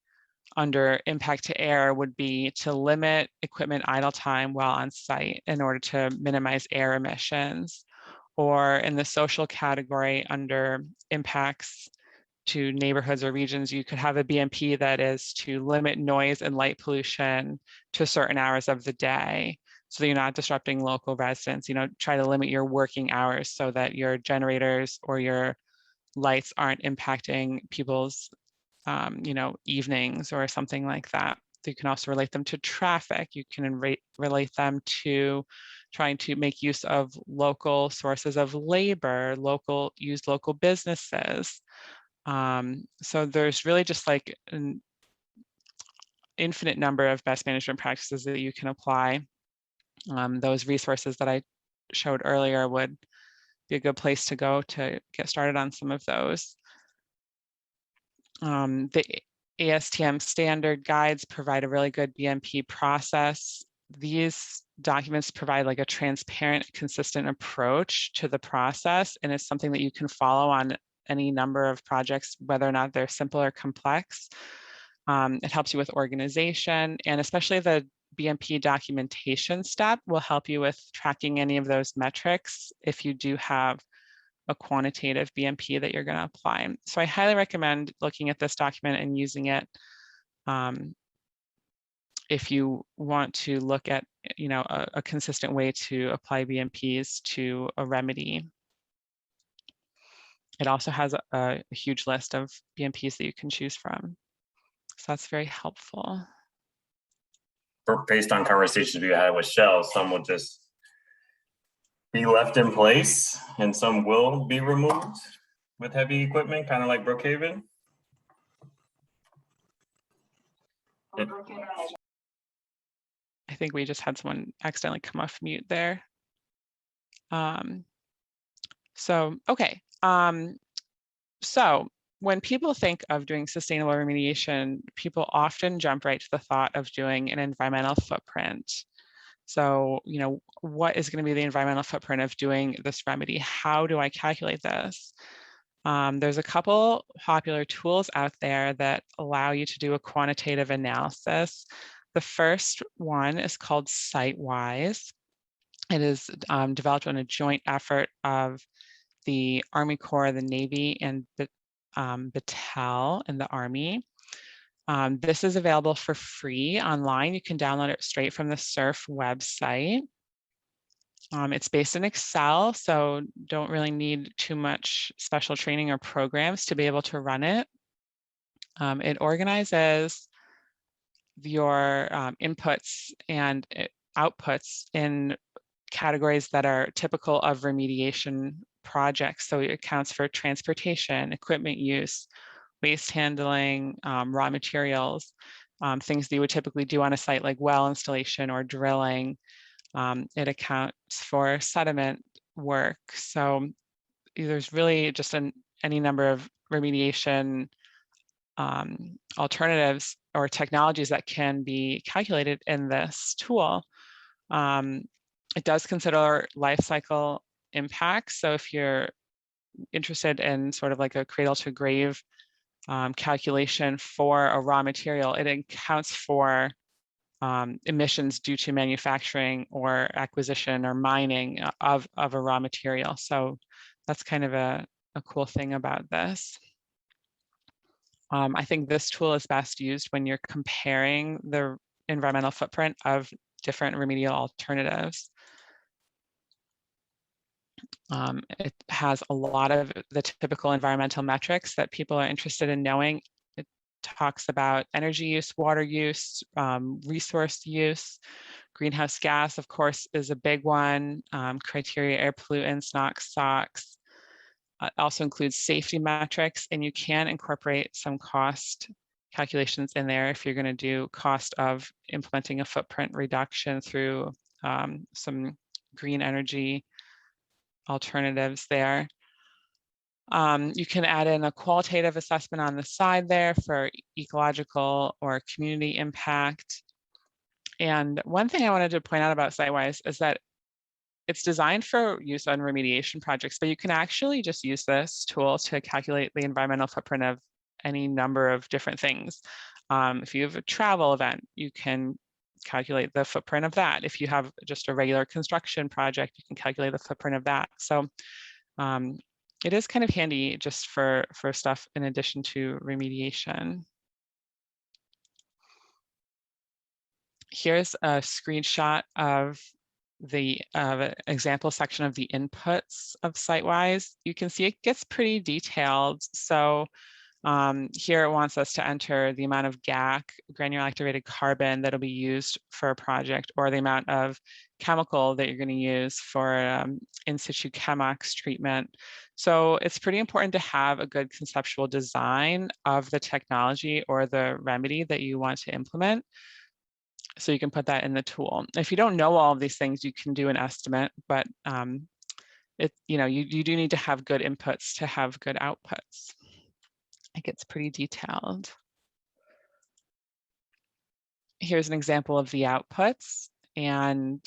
under impact to air would be to limit equipment idle time while on site in order to minimize air emissions. Or in the social category under impacts to neighborhoods or regions, you could have a BMP that is to limit noise and light pollution to certain hours of the day, so that you're not disrupting local residents. You know, try to limit your working hours so that your generators or your lights aren't impacting people's, you know, evenings or something like that. You can also relate them to traffic. You can relate them to trying to make use of local sources of labor, use local businesses. So there's really just like an infinite number of best management practices that you can apply. Those resources that I showed earlier would be a good place to go to get started on some of those. The ASTM standard guides provide a really good BMP process. These documents provide like a transparent, consistent approach to the process, and it's something that you can follow on any number of projects, whether or not they're simple or complex. It helps you with organization, and especially the BMP documentation step will help you with tracking any of those metrics if you do have a quantitative BMP that you're going to apply. So I highly recommend looking at this document and using it if you want to look at, you know, a consistent way to apply BMPs to a remedy. It also has a huge list of BMPs that you can choose from. So that's very helpful. Based on conversations we had with Shell, some will just be left in place and some will be removed with heavy equipment, kind of like Brookhaven. I think we just had someone accidentally come off mute there. Okay. So when people think of doing sustainable remediation, people often jump right to the thought of doing an environmental footprint. So, you know, what is going to be the environmental footprint of doing this remedy? How do I calculate this? There's a couple popular tools out there that allow you to do a quantitative analysis. The first one is called SiteWise. It is developed on a joint effort of the Army Corps, the Navy, and Battelle in the Army. This is available for free online. You can download it straight from the SURF website. It's based in Excel, so don't really need too much special training or programs to be able to run it. It organizes your inputs and outputs in categories that are typical of remediation projects. So it accounts for transportation, equipment use, waste handling, raw materials, things that you would typically do on a site like well installation or drilling. It accounts for sediment work. So there's really just any number of remediation alternatives or technologies that can be calculated in this tool. It does consider life cycle impacts. So if you're interested in sort of like a cradle to grave calculation for a raw material, it accounts for emissions due to manufacturing or acquisition or mining of a raw material. So that's kind of a cool thing about this. I think this tool is best used when you're comparing the environmental footprint of different remedial alternatives. It has a lot of the typical environmental metrics that people are interested in knowing. It talks about energy use, water use, resource use, greenhouse gas, of course, is a big one, criteria, air pollutants, NOx, SOx. It also includes safety metrics, and you can incorporate some cost calculations in there if you're going to do cost of implementing a footprint reduction through some green energy alternatives there. You can add in a qualitative assessment on the side there for ecological or community impact. And one thing I wanted to point out about SiteWise is that it's designed for use on remediation projects, but you can actually just use this tool to calculate the environmental footprint of any number of different things. If you have a travel event, you can calculate the footprint of that. If you have just a regular construction project, you can calculate the footprint of that. So it is kind of handy just for stuff in addition to remediation. Here's a screenshot of the example section of the inputs of SiteWise. You can see it gets pretty detailed. So here it wants us to enter the amount of GAC, granular activated carbon, that'll be used for a project, or the amount of chemical that you're going to use for in situ chemox treatment. So it's pretty important to have a good conceptual design of the technology or the remedy that you want to implement, so you can put that in the tool. If you don't know all of these things, you can do an estimate, but you do need to have good inputs to have good outputs. It gets pretty detailed. Here's an example of the outputs, and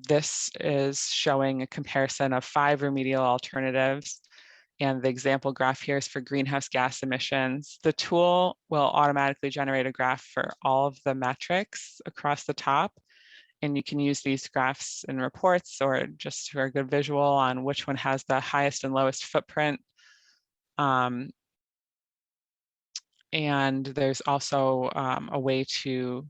this is showing a comparison of 5 remedial alternatives. And the example graph here is for greenhouse gas emissions. The tool will automatically generate a graph for all of the metrics across the top. And you can use these graphs in reports or just for a good visual on which one has the highest and lowest footprint. And there's also a way to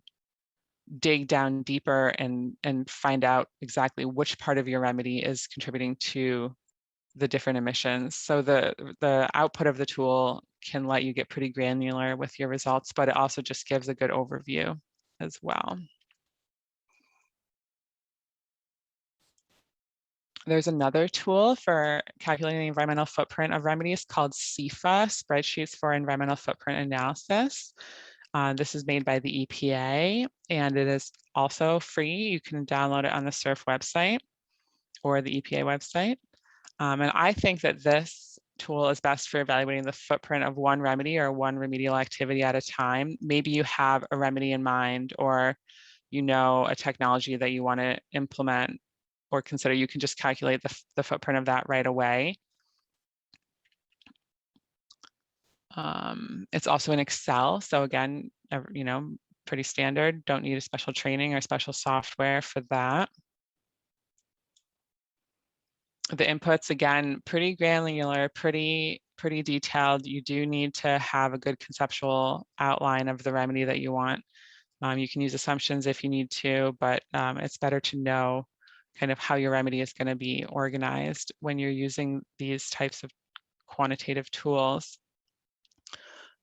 dig down deeper and find out exactly which part of your remedy is contributing to the different emissions. So the output of the tool can let you get pretty granular with your results, but it also just gives a good overview as well. There's another tool for calculating the environmental footprint of remedies called SEFA, Spreadsheets for Environmental Footprint Analysis. This is made by the EPA, and it is also free. You can download it on the SURF website or the EPA website. And I think that this tool is best for evaluating the footprint of one remedy or one remedial activity at a time. Maybe you have a remedy in mind, or a technology that you want to implement or consider. You can just calculate the footprint of that right away. It's also in Excel. So again, pretty standard. Don't need a special training or special software for that. the inputs, again, pretty granular, pretty detailed. You do need to have a good conceptual outline of the remedy that you want. You can use assumptions if you need to, but it's better to know kind of how your remedy is going to be organized when you're using these types of quantitative tools.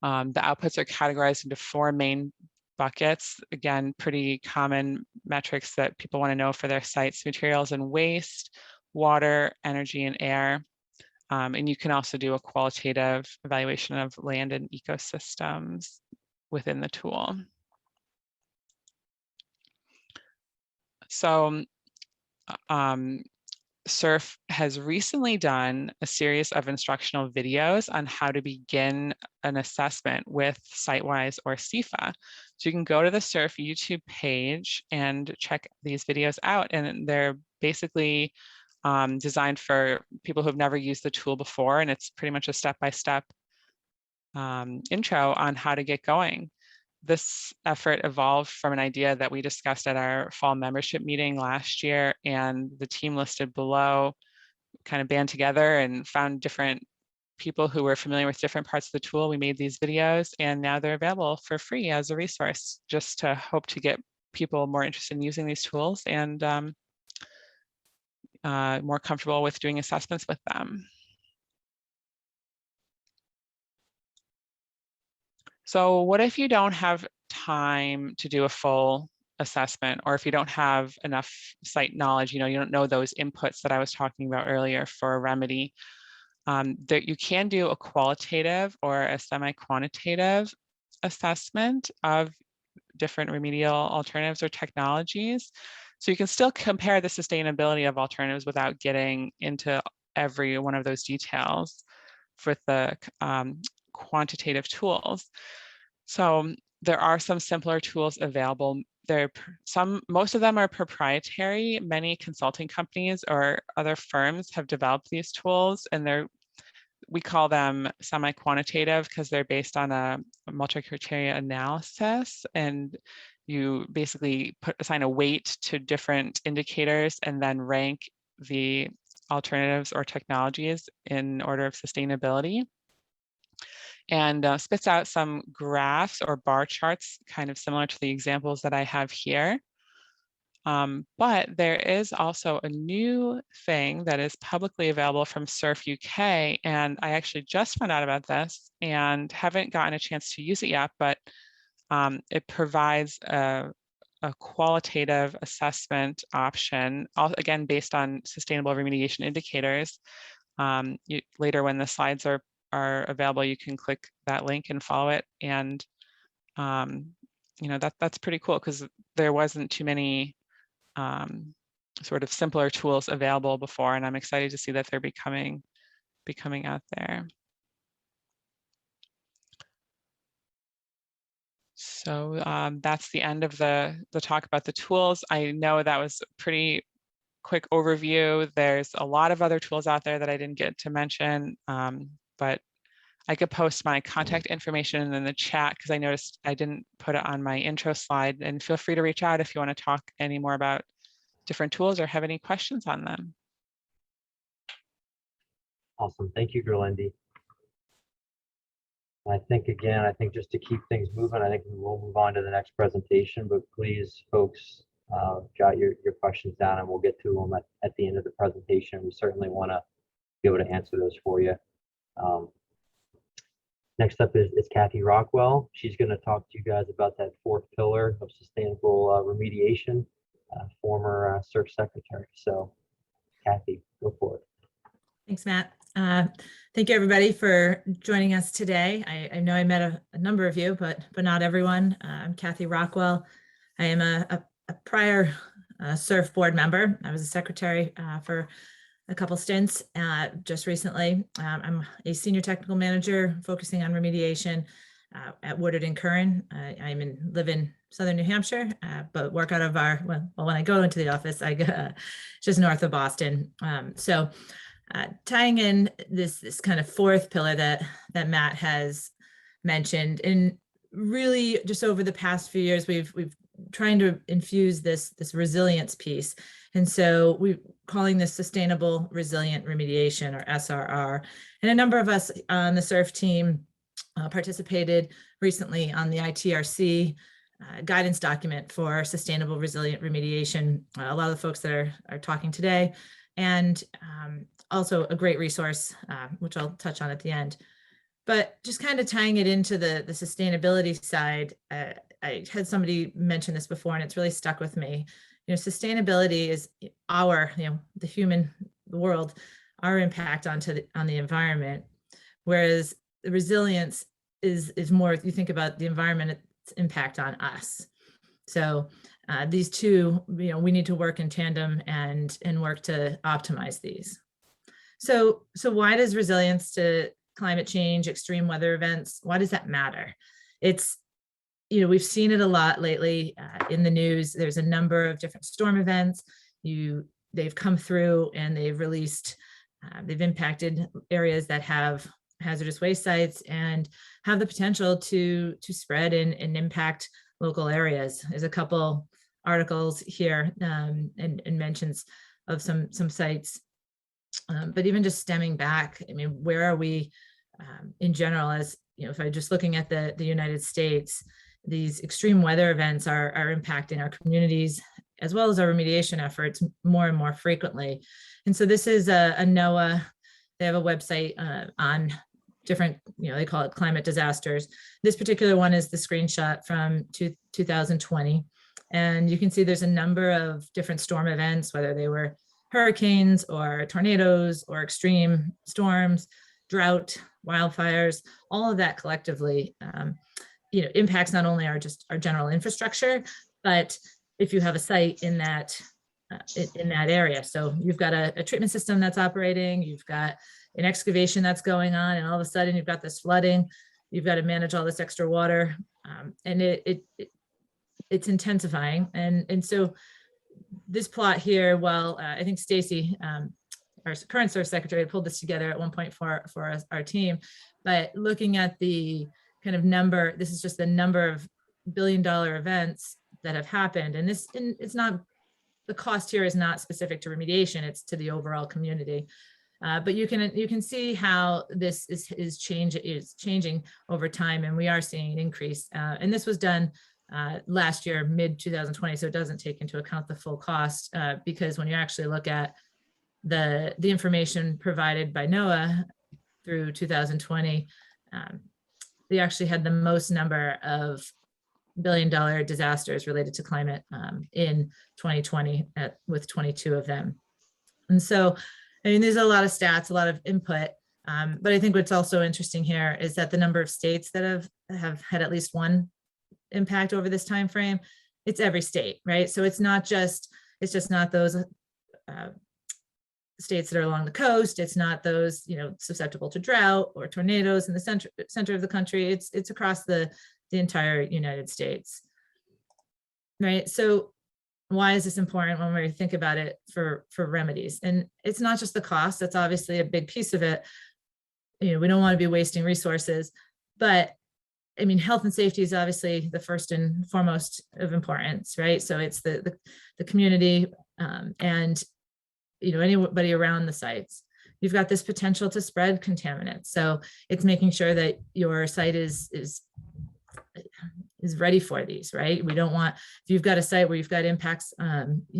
The outputs are categorized into 4 main buckets. Again, pretty common metrics that people want to know for their sites: materials and waste, water, energy, and air. And you can also do a qualitative evaluation of land and ecosystems within the tool. So SURF has recently done a series of instructional videos on how to begin an assessment with Sitewise or SIFA. So you can go to the SURF YouTube page and check these videos out, and they're basically designed for people who have never used the tool before, and it's pretty much a step-by-step intro on how to get going. This effort evolved from an idea that we discussed at our fall membership meeting last year, and the team listed below kind of band together and found different people who were familiar with different parts of the tool. We made these videos, and now they're available for free as a resource, just to hope to get people more interested in using these tools and more comfortable with doing assessments with them. So what if you don't have time to do a full assessment, or if you don't have enough site knowledge, you don't know those inputs that I was talking about earlier for a remedy? That you can do a qualitative or a semi-quantitative assessment of different remedial alternatives or technologies. So you can still compare the sustainability of alternatives without getting into every one of those details with the quantitative tools. So there are some simpler tools available. Most of them are proprietary. Many consulting companies or other firms have developed these tools, and we call them semi-quantitative because they're based on a multi-criteria analysis, and you basically assign a weight to different indicators and then rank the alternatives or technologies in order of sustainability, and spits out some graphs or bar charts kind of similar to the examples that I have here. But there is also a new thing that is publicly available from SURF UK, and I actually just found out about this and haven't gotten a chance to use it yet, but it provides a qualitative assessment option, again, based on sustainable remediation indicators. Later when the slides are available, you can click that link and follow it. And that's pretty cool, because there wasn't too many sort of simpler tools available before, and I'm excited to see that they're becoming out there. So that's the end of the talk about the tools. I know that was a pretty quick overview. There's a lot of other tools out there that I didn't get to mention, but I could post my contact information in the chat because I noticed I didn't put it on my intro slide, and feel free to reach out if you want to talk any more about different tools or have any questions on them. Awesome. Thank you, Lindy. I think just to keep things moving, I think we'll move on to the next presentation, but please, folks, jot your questions down and we'll get to them at the end of the presentation. We certainly want to be able to answer those for you. Next up is Kathy Rockwell. She's going to talk to you guys about that 4th pillar of sustainable remediation, former SURF secretary. So Kathy, go for it. Thanks, Matt. Thank you, everybody, for joining us today. I know I met a number of you, but not everyone. I'm Kathy Rockwell. I am a prior SURF board member. I was a secretary for a couple stints just recently. I'm a senior technical manager focusing on remediation at Woodard and Curran. I live in southern New Hampshire, but work out of when I go into the office, I go just north of Boston. Tying in this kind of 4th pillar that Matt has mentioned, and really just over the past few years, we've trying to infuse this resilience piece. And so we're calling this Sustainable Resilient Remediation, or SRR. And a number of us on the SURF team participated recently on the ITRC guidance document for Sustainable Resilient Remediation. A lot of the folks that are talking today, and also a great resource, which I'll touch on at the end. But just kind of tying it into the sustainability side, I had somebody mention this before, and it's really stuck with me. Sustainability is our, the human, the world, our impact on the environment, whereas the resilience is more, you think about the environment, its impact on us. So these two, we need to work in tandem and work to optimize these. So why does resilience to climate change, extreme weather events, why does that matter? It's, we've seen it a lot lately in the news. There's a number of different storm events. They've come through and they've released, they've impacted areas that have hazardous waste sites and have the potential to spread and impact local areas. There's a couple articles here and mentions of some sites. But even just stemming back, I mean, where are we in general? As if I'm just looking at the United States, these extreme weather events are impacting our communities as well as our remediation efforts more and more frequently. And so this is a NOAA. They have a website on different, they call it climate disasters. This particular one is the screenshot from 2020. And you can see there's a number of different storm events, whether they were hurricanes or tornadoes or extreme storms, drought, wildfires, all of that collectively, impacts not only our general infrastructure, but if you have a site in that area. So you've got a treatment system that's operating, you've got an excavation that's going on, and all of a sudden you've got this flooding, you've got to manage all this extra water, and it's intensifying. And so this plot here, well, I think Stacy, our current SURF secretary, pulled this together at one point for our team, but looking at the kind of number, this is just the number of billion-dollar events that have happened. And it's not, the cost here is not specific to remediation, it's to the overall community. But you can see how this is changing over time, and we are seeing an increase. And this was done last year, mid 2020, so it doesn't take into account the full cost, because when you actually look at the information provided by NOAA through 2020, they actually had the most number of billion-dollar disasters related to climate in 2020 with 22 of them. And so, I mean, there's a lot of stats, a lot of input, but I think what's also interesting here is that the number of states that have had at least one impact over this time frame, it's every state, right? So it's just not those states that are along the coast. It's not those, susceptible to drought or tornadoes in the center of the country. It's across the entire United States, right? So why is this important when we think about it for remedies? And it's not just the cost. That's obviously a big piece of it. We don't want to be wasting resources, but I mean, health and safety is obviously the first and foremost of importance, right? So it's the community and anybody around the sites. You've got this potential to spread contaminants, so it's making sure that your site is ready for these, right? We don't want, if you've got a site where you've got impacts,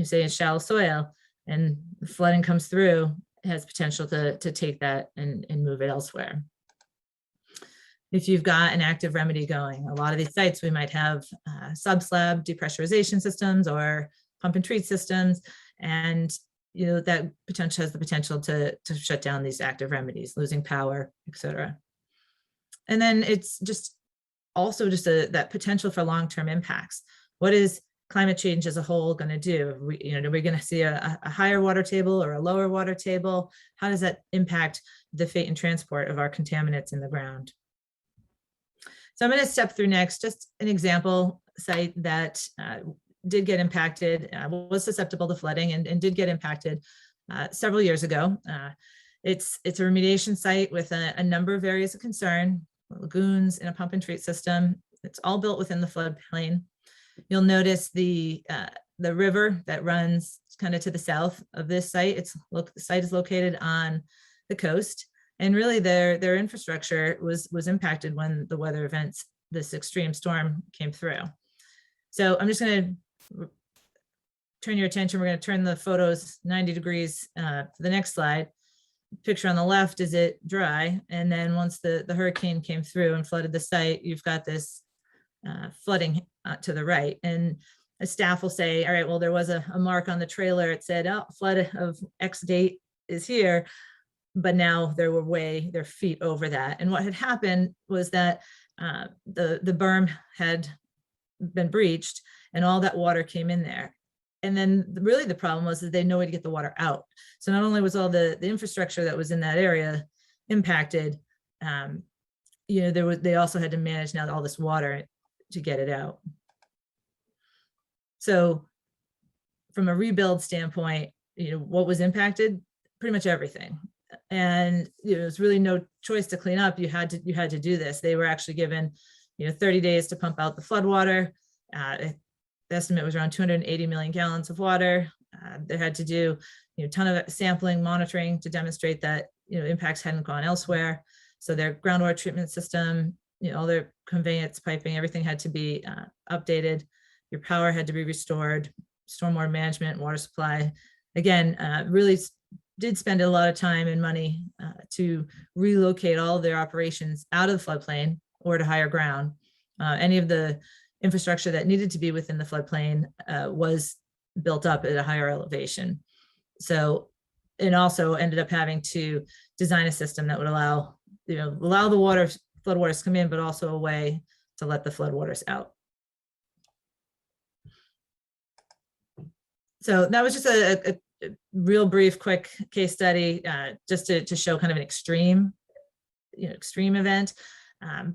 say in shallow soil, and flooding comes through, it has potential to take that and move it elsewhere. If you've got an active remedy going, a lot of these sites, we might have sub-slab depressurization systems or pump and treat systems, and that potential has the potential to shut down these active remedies, losing power, et cetera. And then it's just also just that potential for long-term impacts. What is climate change as a whole going to do? Are we going to see a higher water table or a lower water table? How does that impact the fate and transport of our contaminants in the ground? So I'm going to step through next just an example site that did get impacted, was susceptible to flooding and did get impacted several years ago. It's a remediation site with a number of areas of concern, lagoons and a pump and treat system. It's all built within the floodplain. You'll notice the river that runs kind of to the south of this site. The site is located on the coast, and really their infrastructure was impacted when the weather events, this extreme storm, came through. So I'm just going to turn your attention. We're going to turn the photos 90 degrees to the next slide. Picture on the left is it dry, and then once the hurricane came through and flooded the site, you've got this flooding to the right. And a staff will say, all right, well, there was a mark on the trailer. It said, oh, flood of X date is here, but now they're feet over that. And what had happened was that the berm had been breached and all that water came in there. And then really the problem was that they had no way to get the water out. So not only was all the infrastructure that was in that area impacted, they also had to manage now all this water to get it out. So from a rebuild standpoint, what was impacted? Pretty much everything. And there's really no choice to clean up. You had to do this. They were actually given 30 days to pump out the flood water. The estimate was around 280 million gallons of water. They had to do a ton of sampling, monitoring to demonstrate that impacts hadn't gone elsewhere. So their groundwater treatment system, all their conveyance, piping, everything had to be updated. Your power had to be restored. Stormwater management, water supply. Again, really did spend a lot of time and money to relocate all of their operations out of the floodplain or to higher ground. Any of the infrastructure that needed to be within the floodplain was built up at a higher elevation. So, and also ended up having to design a system that would allow the floodwaters to come in, but also a way to let the floodwaters out. So that was just a real brief, quick case study, just to show kind of an extreme event.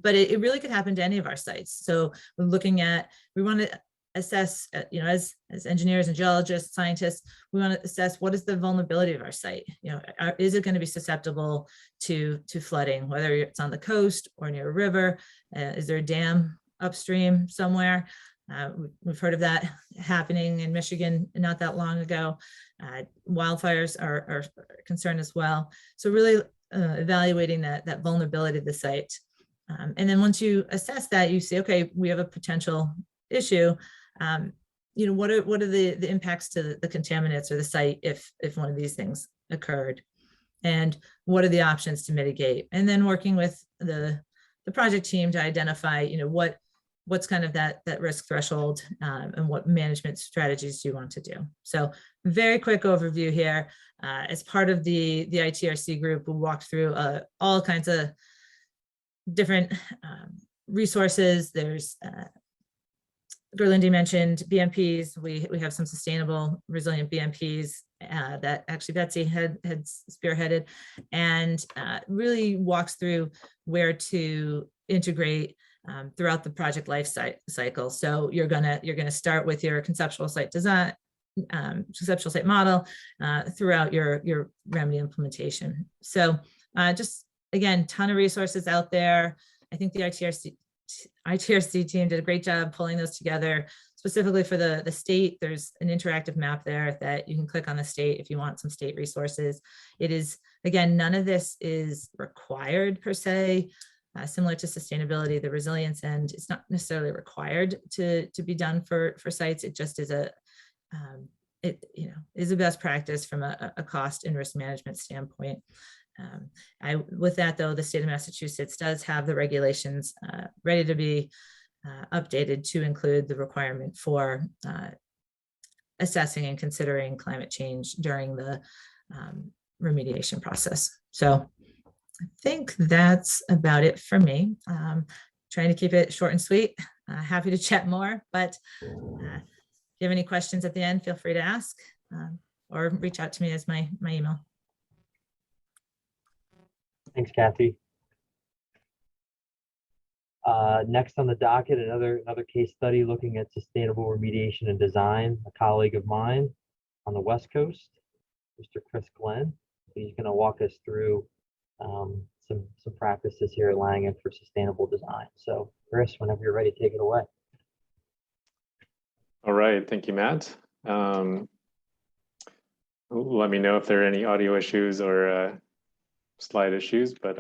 But it really could happen to any of our sites. So we're looking at, we want to assess, as engineers and geologists, scientists, we want to assess what is the vulnerability of our site. Is it going to be susceptible to flooding, whether it's on the coast or near a river? Is there a dam upstream somewhere? We've heard of that happening in Michigan not that long ago. Wildfires are a concern as well. So really evaluating that vulnerability of the site. And then once you assess that, you say, okay, we have a potential issue. What are the impacts to the contaminants or the site if one of these things occurred? And what are the options to mitigate? And then working with the project team to identify, what's kind of that risk threshold and what management strategies do you want to do. So very quick overview here. As part of the ITRC group, we walked through all kinds of different resources. There's Lindy mentioned BMPs. We have some sustainable resilient BMPs that actually Betsy had spearheaded, and really walks through where to integrate throughout the project life cycle. So you're gonna start with your conceptual site design, conceptual site model throughout your remedy implementation. So just again, ton of resources out there. I think the ITRC team did a great job pulling those together. Specifically for the state, there's an interactive map there that you can click on the state if you want some state resources. It is, again, none of this is required per se. Similar to sustainability, the resilience end, it's not necessarily required to be done for sites. It just is is a best practice from a cost and risk management standpoint. With that though, the state of Massachusetts does have the regulations ready to be updated to include the requirement for assessing and considering climate change during the remediation process. So I think that's about it for me. Trying to keep it short and sweet. Happy to chat more, but if you have any questions at the end, feel free to ask or reach out to me as my email. Thanks, Kathy. Next on the docket, another case study looking at sustainable remediation and design. A colleague of mine on the West Coast, Mr. Chris Glenn. He's going to walk us through some practices here at Langen for sustainable design. So, Chris, whenever you're ready, take it away. All right, thank you, Matt. Let me know if there are any audio issues or slide issues, but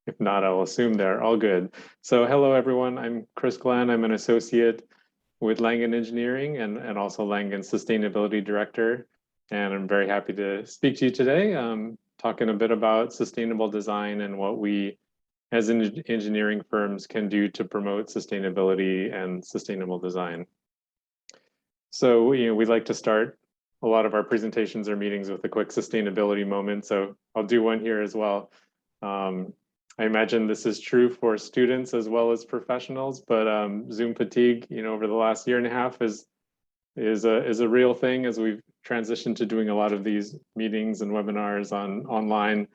if not, I'll assume they're all good. So hello, everyone. I'm Chris Glenn. I'm an associate with Langen Engineering and also Langen Sustainability Director. And I'm very happy to speak to you today, talking a bit about sustainable design and what we as engineering firms can do to promote sustainability and sustainable design. So we like to start a lot of our presentations or meetings with a quick sustainability moment. So I'll do one here as well. I imagine this is true for students as well as professionals, but Zoom fatigue, over the last year and a half is a real thing as we've transitioned to doing a lot of these meetings and webinars online.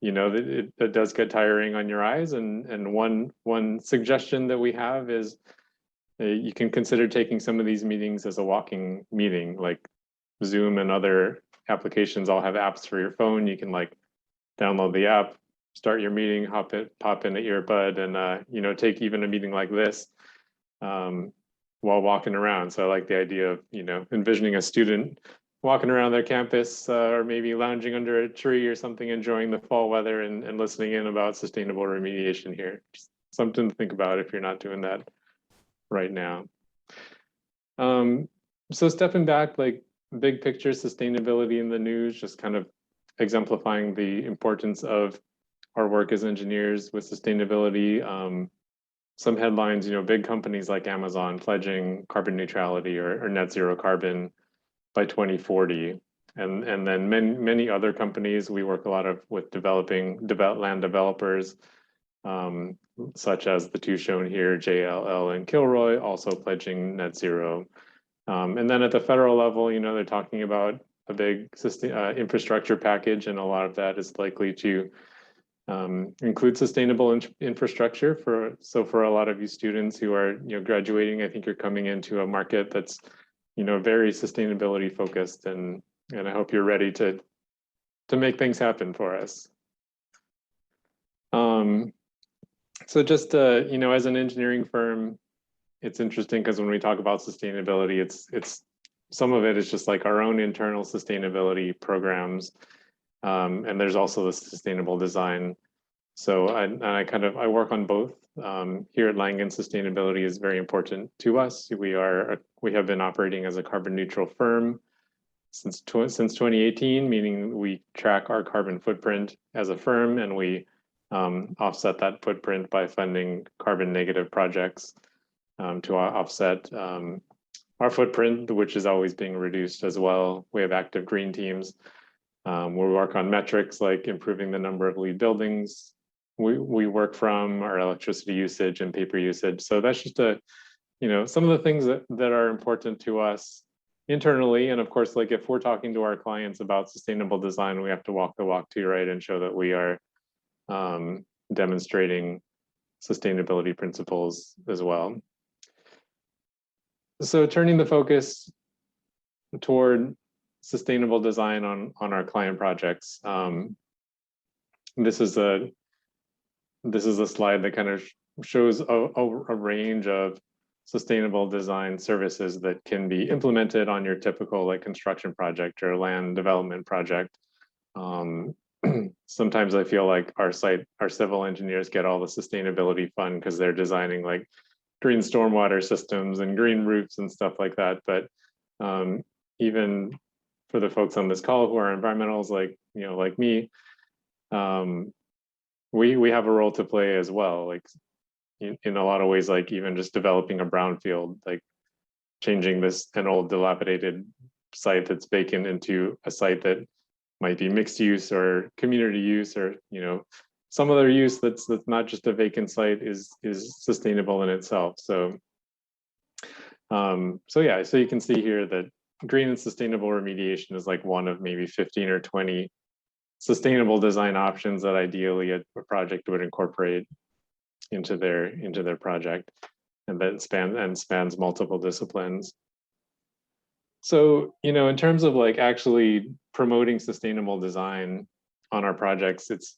It does get tiring on your eyes, and one suggestion that we have is you can consider taking some of these meetings as a walking meeting, like Zoom and other applications all have apps for your phone. You can download the app, start your meeting, pop in an earbud, and take even a meeting like this while walking around. So I like the idea of envisioning a student walking around their campus or maybe lounging under a tree or something, enjoying the fall weather and listening in about sustainable remediation here. Just something to think about if you're not doing that right now. So stepping back, big picture sustainability in the news, just kind of exemplifying the importance of our work as engineers with sustainability. Some headlines, big companies like Amazon pledging carbon neutrality or net zero carbon by 2040. And then many other companies, we work a lot with land developers, such as the two shown here, JLL and Kilroy, also pledging net zero. And then at the federal level, they're talking about a big infrastructure package, and a lot of that is likely to include sustainable infrastructure. For a lot of you students who are graduating, I think you're coming into a market that's very sustainability focused, and I hope you're ready to make things happen for us. So just as an engineering firm, it's interesting because when we talk about sustainability, it's some of it is just our own internal sustainability programs, and there's also the sustainable design. So I work on both. Here at Langen, sustainability is very important to us. We have been operating as a carbon neutral firm since 2018, meaning we track our carbon footprint as a firm, and we offset that footprint by funding carbon negative projects to offset our footprint, which is always being reduced as well. We have active green teams. We work on metrics like improving the number of LEED buildings we work from, our electricity usage and paper usage. So that's just some of the things that are important to us internally. And of course, if we're talking to our clients about sustainable design, we have to walk the walk too, right? And show that we are demonstrating sustainability principles as well. So turning the focus toward sustainable design on our client projects. This is a slide that kind of shows a range of sustainable design services that can be implemented on your typical construction project or land development project. Sometimes I feel like our civil engineers get all the sustainability fun because they're designing green stormwater systems and green roofs and stuff like that. But even for the folks on this call who are environmentals like me, we have a role to play as well. In a lot of ways, even just developing a brownfield, changing an old dilapidated site that's vacant into a site that might be mixed use or community use, or some other use that's not just a vacant site is sustainable in itself. So so you can see here that green and sustainable remediation is one of maybe 15 or 20 sustainable design options that ideally a project would incorporate into their project, and that spans multiple disciplines. So in terms of actually promoting sustainable design on our projects, it's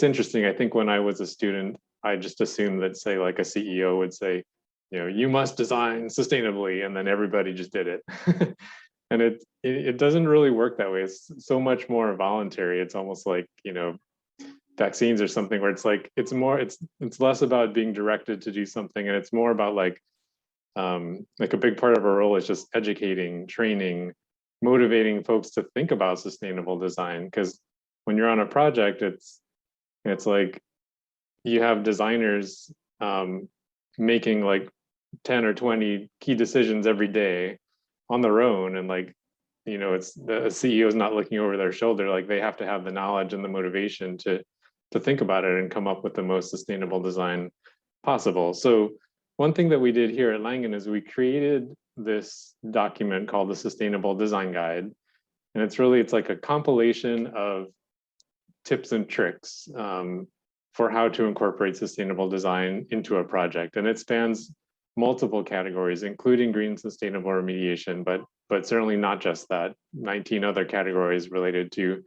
interesting. I think when I was a student, I just assumed that, say, a CEO would say, you must design sustainably, and then everybody just did it. And it doesn't really work that way. It's so much more voluntary. It's almost like, vaccines or something, where it's like, it's less about being directed to do something, and it's more about like a big part of our role is just educating, training, motivating folks to think about sustainable design. Because when you're on a project, it's like you have designers making like 10 or 20 key decisions every day on their own, and like, it's the CEO is not looking over their shoulder. Like, they have to have the knowledge and the motivation to think about it and come up with the most sustainable design possible. So one thing that we did here at Langen is we created this document called the Sustainable Design Guide. And it's like a compilation of tips and tricks for how to incorporate sustainable design into a project. And it spans multiple categories, including green sustainable remediation, but certainly not just that. 19 other categories related to,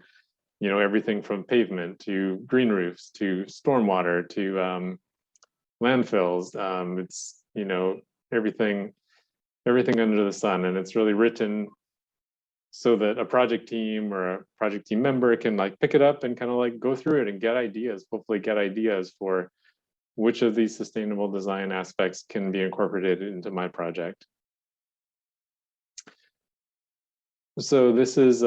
everything from pavement to green roofs to stormwater to landfills. It's, everything under the sun. And it's really written so that a project team or a project team member can like pick it up and kind of like go through it and hopefully get ideas for which of these sustainable design aspects can be incorporated into my project. So this is,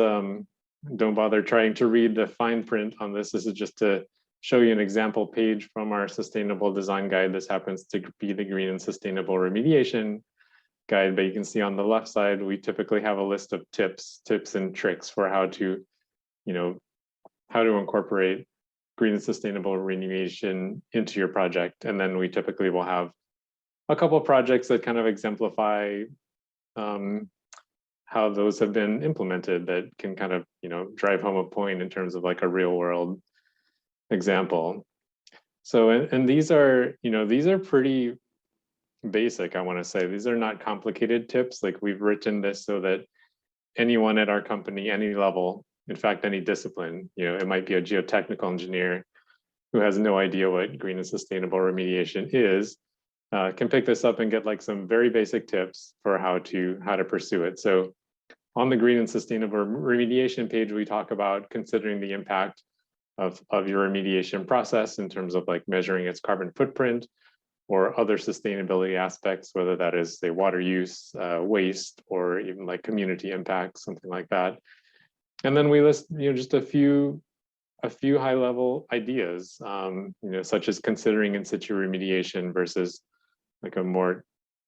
don't bother trying to read the fine print on this. This is just to show you an example page from our Sustainable Design Guide. This happens to be the Green and Sustainable Remediation Guide, but you can see on the left side, we typically have a list of tips and tricks for how to incorporate green and sustainable remediation into your project. And then we typically will have a couple of projects that kind of exemplify how those have been implemented, that can kind of, drive home a point in terms of like a real world example. So, and these are pretty basic, I want to say. These are not complicated tips. Like, we've written this so that anyone at our company, any level, in fact, any discipline, it might be a geotechnical engineer who has no idea what green and sustainable remediation is, can pick this up and get like some very basic tips for how to pursue it. So on the green and sustainable remediation page, we talk about considering the impact of your remediation process in terms of like measuring its carbon footprint or other sustainability aspects, whether that is, say, water use, waste, or even like community impact, something like that. And then we list, just a few high-level ideas, such as considering in situ remediation versus like a more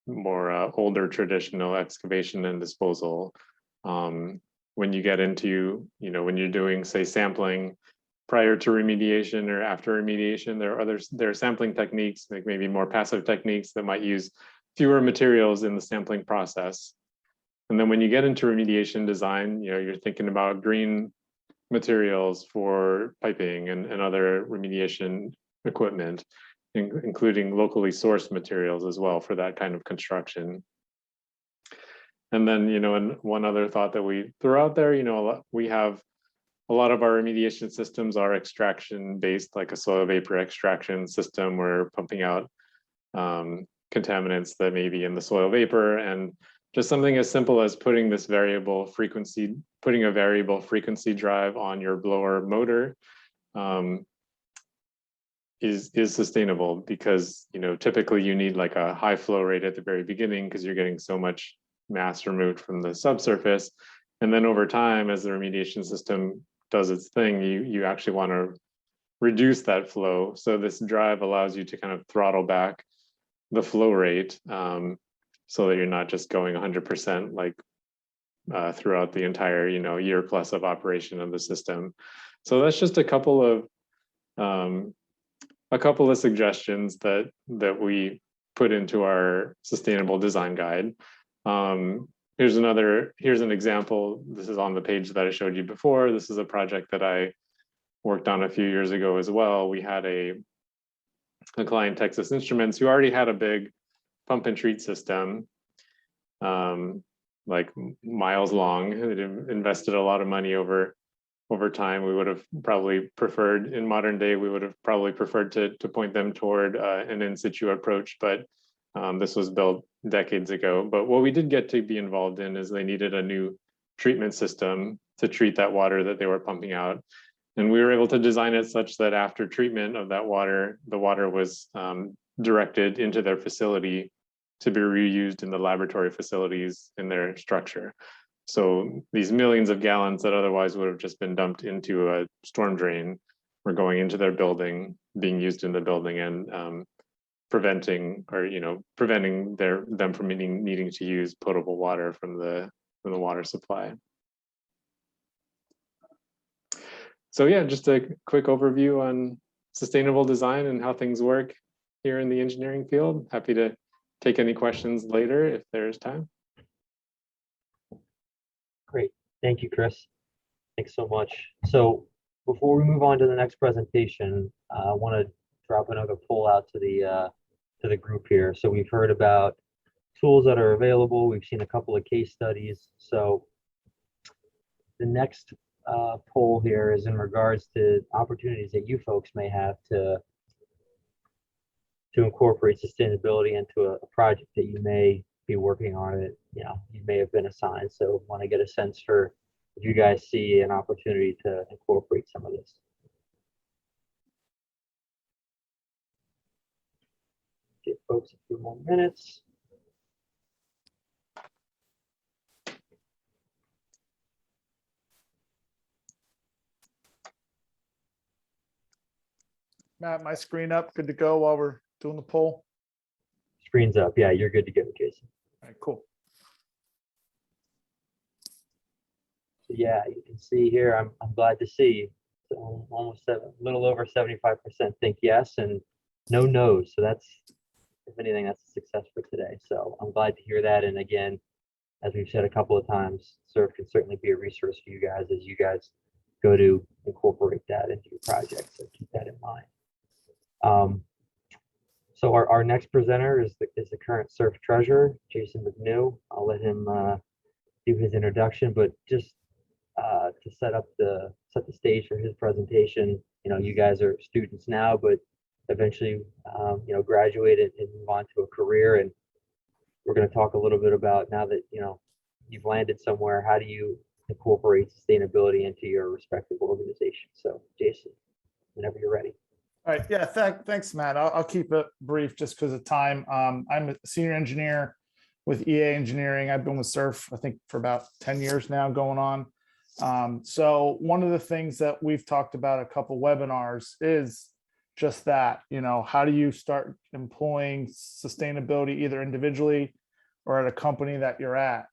older traditional excavation and disposal. When you get into, when you're doing, say, sampling prior to remediation or after remediation, there are sampling techniques, like maybe more passive techniques that might use fewer materials in the sampling process. And then when you get into remediation design, you're thinking about green materials for piping and other remediation equipment, including locally sourced materials as well for that kind of construction. And then, and one other thought that we threw out there, we have a lot of our remediation systems are extraction based, like a soil vapor extraction system. We're pumping out contaminants that may be in the soil vapor, and just something as simple as putting a variable frequency drive on your blower motor is sustainable, because typically you need like a high flow rate at the very beginning because you're getting so much mass removed from the subsurface, and then over time, as the remediation system does its thing, you actually want to reduce that flow. So this drive allows you to kind of throttle back the flow rate, so that you're not just going 100% like throughout the entire year plus of operation of the system. So that's just a couple of suggestions that we put into our sustainable design guide. Here's an example. This is on the page that I showed you before. This is a project that I worked on a few years ago as well. We had a client, Texas Instruments, who already had a big pump and treat system, like miles long. It invested a lot of money over time. We would have probably preferred, in modern day, to point them toward an in situ approach, but This was built decades ago, but what we did get to be involved in is they needed a new treatment system to treat that water that they were pumping out. And we were able to design it such that after treatment of that water, the water was directed into their facility to be reused in the laboratory facilities in their structure. So these millions of gallons that otherwise would have just been dumped into a storm drain were going into their building, being used in the building, and preventing them from needing to use potable water from the water supply. So yeah, just a quick overview on sustainable design and how things work here in the engineering field. Happy to take any questions later if there's time. Great. Thank you, Chris. Thanks so much. So before we move on to the next presentation, I want to drop another poll out to the group here. So we've heard about tools that are available. We've seen a couple of case studies. So the next poll here is in regards to opportunities that you folks may have to incorporate sustainability into a project that you may be working on it. You may have been assigned. So want to get a sense for if you guys see an opportunity to incorporate some of this. Give folks a few more minutes. Matt, my screen up, good to go while we're doing the poll. Screen's up. Yeah, you're good to go, Jason. All right, cool. So yeah, you can see here, I'm glad to see so almost a little over 75% think yes and no no's. So that's, if anything, that's a success for today. So I'm glad to hear that. And again, as we've said a couple of times, SURF can certainly be a resource for you guys as you guys go to incorporate that into your project. So keep that in mind. So our next presenter is the current SURF treasurer, Jason Mcnew. I'll let him do his introduction, but just to set the stage for his presentation. You guys are students now, but eventually, graduate and move on to a career. And we're going to talk a little bit about now that you've landed somewhere, how do you incorporate sustainability into your respective organization? So, Jason, whenever you're ready. All right, yeah, thanks, Matt. I'll keep it brief just because of time. I'm a senior engineer with EA Engineering. I've been with SURF, I think, for about 10 years now going on. So one of the things that we've talked about a couple webinars is just that, how do you start employing sustainability either individually or at a company that you're at?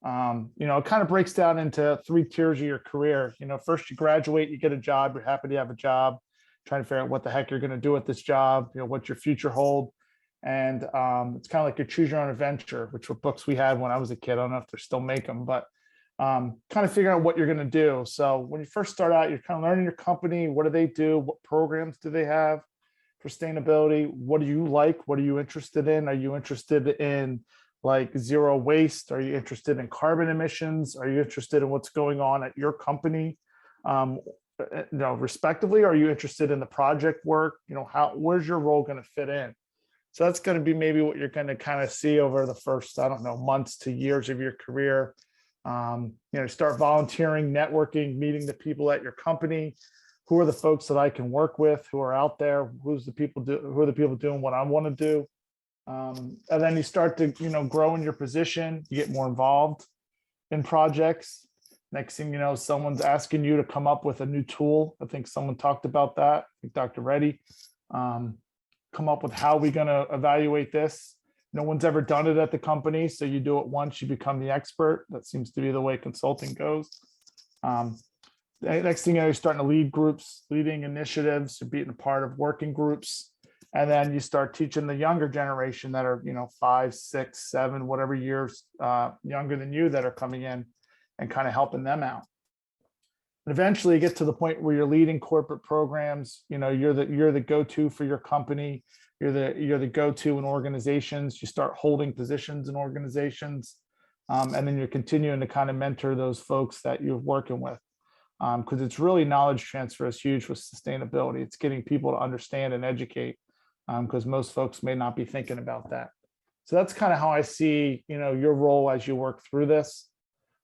It kind of breaks down into 3 tiers of your career. First you graduate, you get a job, you're happy to have a job, trying to figure out what the heck you're going to do with this job, what your future hold. And it's kind of like your choose your own adventure, which were books we had when I was a kid. I don't know if they still make them, but kind of figuring out what you're going to do. So when you first start out, you're kind of learning your company. What do they do? What programs do they have for sustainability? What do you like? What are you interested in? Are you interested in like zero waste? Are you interested in carbon emissions? Are you interested in what's going on at your company? Respectively, are you interested in the project work? Where's your role going to fit in? So that's going to be maybe what you're going to kind of see over the first, months to years of your career. Start volunteering, networking, meeting the people at your company. Who are the folks that I can work with? Who are out there? Who are the people doing what I want to do? And then you start to, grow in your position. You get more involved in projects. Next thing you know, someone's asking you to come up with a new tool. I think someone talked about that. I think Dr. Reddy. Come up with how we're going to evaluate this. No one's ever done it at the company. So you do it once, you become the expert. That seems to be the way consulting goes. Next thing you know, you're starting to lead groups, leading initiatives, you're being a part of working groups. And then you start teaching the younger generation that are, 5, 6, 7, whatever years younger than you that are coming in and kind of helping them out. And eventually you get to the point where you're leading corporate programs. You're the go-to for your company. You're the go-to in organizations. You start holding positions in organizations, and then you're continuing to kind of mentor those folks that you're working with, because it's really knowledge transfer is huge with sustainability. It's getting people to understand and educate, because most folks may not be thinking about that. So that's kind of how I see, your role as you work through this.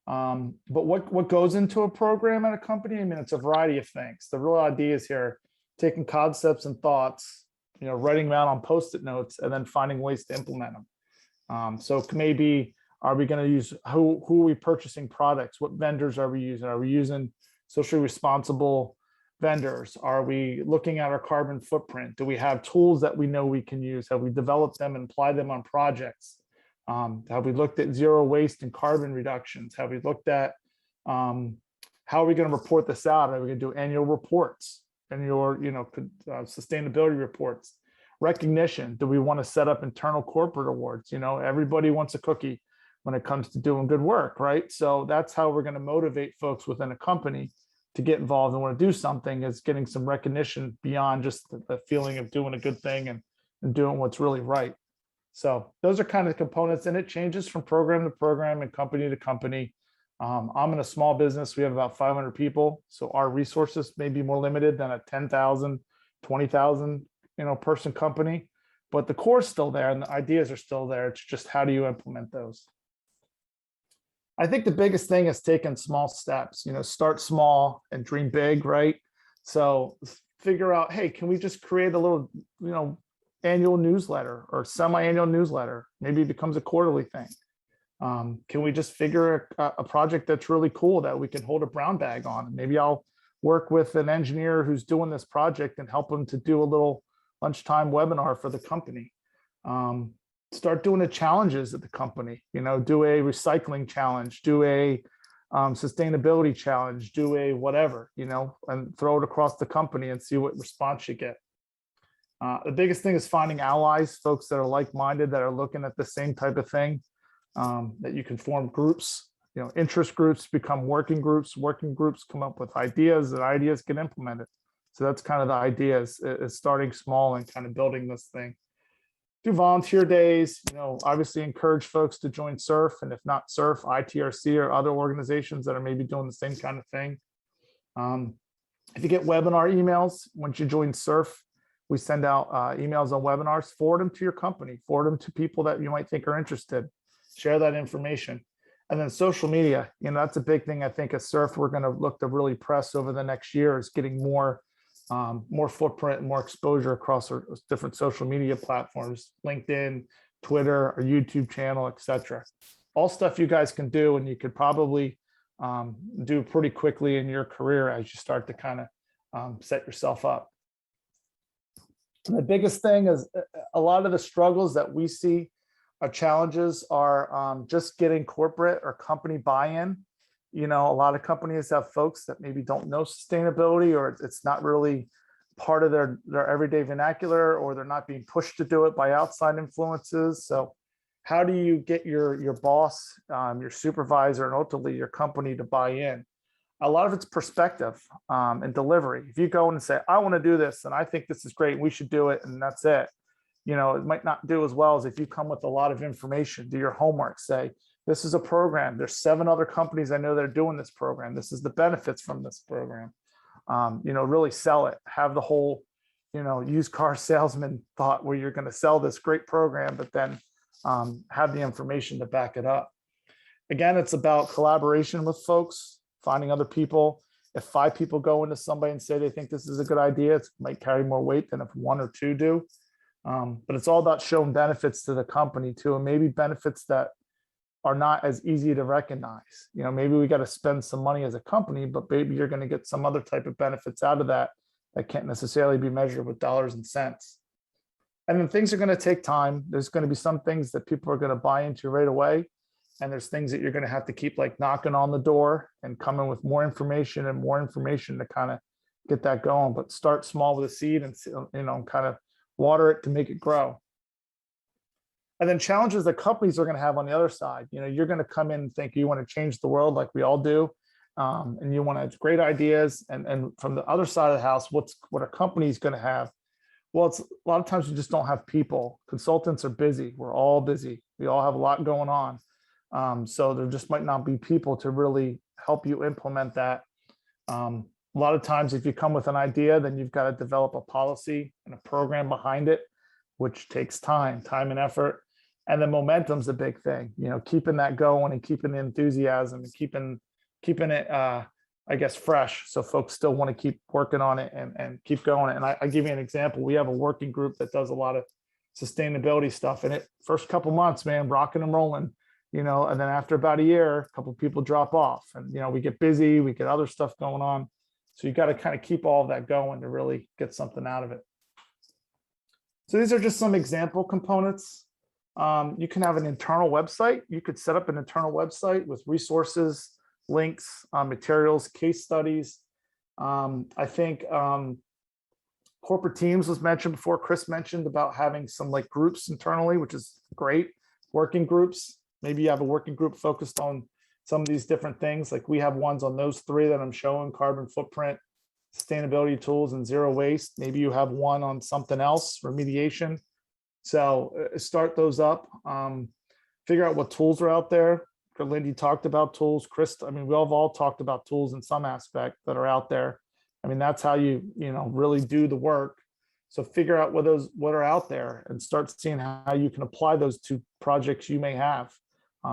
But what goes into a program at a company? I mean, it's a variety of things. The real idea is here, taking concepts and thoughts, writing them out on Post-it notes, and then finding ways to implement them. So maybe, are we going to use, who are we purchasing products? What vendors are we using? Are we using socially responsible vendors? Are we looking at our carbon footprint? Do we have tools that we know we can use? Have we developed them and applied them on projects? Have we looked at zero waste and carbon reductions? Have we looked at how are we going to report this out? Are we going to do annual reports and sustainability reports? Recognition. Do we want to set up internal corporate awards? Everybody wants a cookie when it comes to doing good work, right? So that's how we're going to motivate folks within a company to get involved and want to do something, is getting some recognition beyond just the feeling of doing a good thing and doing what's really right. So those are kind of the components, and it changes from program to program and company to company. I'm in a small business. We have about 500 people. So our resources may be more limited than a 10,000, 20,000, person company, but the core is still there and the ideas are still there. It's just, how do you implement those? I think the biggest thing is taking small steps, start small and dream big, right? So figure out, hey, can we just create a little, annual newsletter or semi-annual newsletter? Maybe it becomes a quarterly thing. Can we just figure a project that's really cool that we can hold a brown bag on? Maybe I'll work with an engineer who's doing this project and help them to do a little lunchtime webinar for the company. Start doing the challenges at the company, do a recycling challenge, do a sustainability challenge, do a whatever, and throw it across the company and see what response you get. The biggest thing is finding allies, folks that are like-minded, that are looking at the same type of thing, that you can form groups, interest groups become working groups come up with ideas, and ideas get implemented. So that's kind of the idea, is starting small and kind of building this thing. Do volunteer days, obviously encourage folks to join SURF, and if not SURF, ITRC or other organizations that are maybe doing the same kind of thing. If you get webinar emails, once you join SURF, we send out emails on webinars. Forward them to your company, forward them to people that you might think are interested, share that information. And then social media, that's a big thing. I think at SURF, we're going to look to really press over the next year, is getting more footprint and more exposure across our different social media platforms, LinkedIn, Twitter, our YouTube channel, etc. All stuff you guys can do, and you could probably do pretty quickly in your career as you start to kind of set yourself up. The biggest thing is a lot of the struggles that we see, challenges are just getting corporate or company buy-in. A lot of companies have folks that maybe don't know sustainability, or it's not really part of their everyday vernacular, or they're not being pushed to do it by outside influences. So how do you get your boss, your supervisor, and ultimately your company to buy in? A lot of it's perspective and delivery. If you go in and say, I want to do this, and I think this is great, we should do it, and that's it. It might not do as well as if you come with a lot of information, do your homework, say, this is a program. There's 7 other companies I know that are doing this program. This is the benefits from this program. Really sell it. Have the whole, used car salesman thought, where you're going to sell this great program, but then have the information to back it up. Again, it's about collaboration with folks, finding other people. If 5 people go into somebody and say they think this is a good idea, it might carry more weight than if 1 or 2 do. But it's all about showing benefits to the company too, and maybe benefits that are not as easy to recognize. Maybe we got to spend some money as a company, but maybe you're going to get some other type of benefits out of that can't necessarily be measured with dollars and cents. And then things are going to take time. There's going to be some things that people are going to buy into right away. And there's things that you're going to have to keep like knocking on the door and coming with more information to kind of get that going. But start small with a seed and, kind of water it to make it grow. And then challenges that companies are going to have on the other side. You're going to come in and think you want to change the world like we all do. And you want to have great ideas. And from the other side of the house, what are companies going to have? Well, it's a lot of times you just don't have people. Consultants are busy. We're all busy. We all have a lot going on. So there just might not be people to really help you implement that. A lot of times if you come with an idea, then you've got to develop a policy and a program behind it, which takes time and effort. And the momentum's a big thing, you know, keeping that going and keeping the enthusiasm and keeping it, I guess, fresh. So folks still want to keep working on it and keep going. And I give you an example. We have a working group that does a lot of sustainability stuff. And it first couple months, man, rocking and rolling, you know, and then after about a year, a couple of people drop off and, you know, we get busy, we get other stuff going on. So you got to kind of keep all of that going to really get something out of it. So these are just some example components. You can have an internal website. You could set up an internal website with resources, links, materials, case studies. I think corporate teams was mentioned before. Chris mentioned about having some like groups internally, which is great. Working groups. Maybe you have a working group focused on some of these different things. Like we have ones on those three that I'm showing: carbon footprint, sustainability tools, and zero waste. Maybe you have one on something else, remediation. So start those up, figure out what tools are out there. Lindy talked about tools. Chris, I mean, we have all talked about tools in some aspect that are out there. I mean, that's how you know, really do the work. So figure out what are out there and start seeing how you can apply those to projects you may have.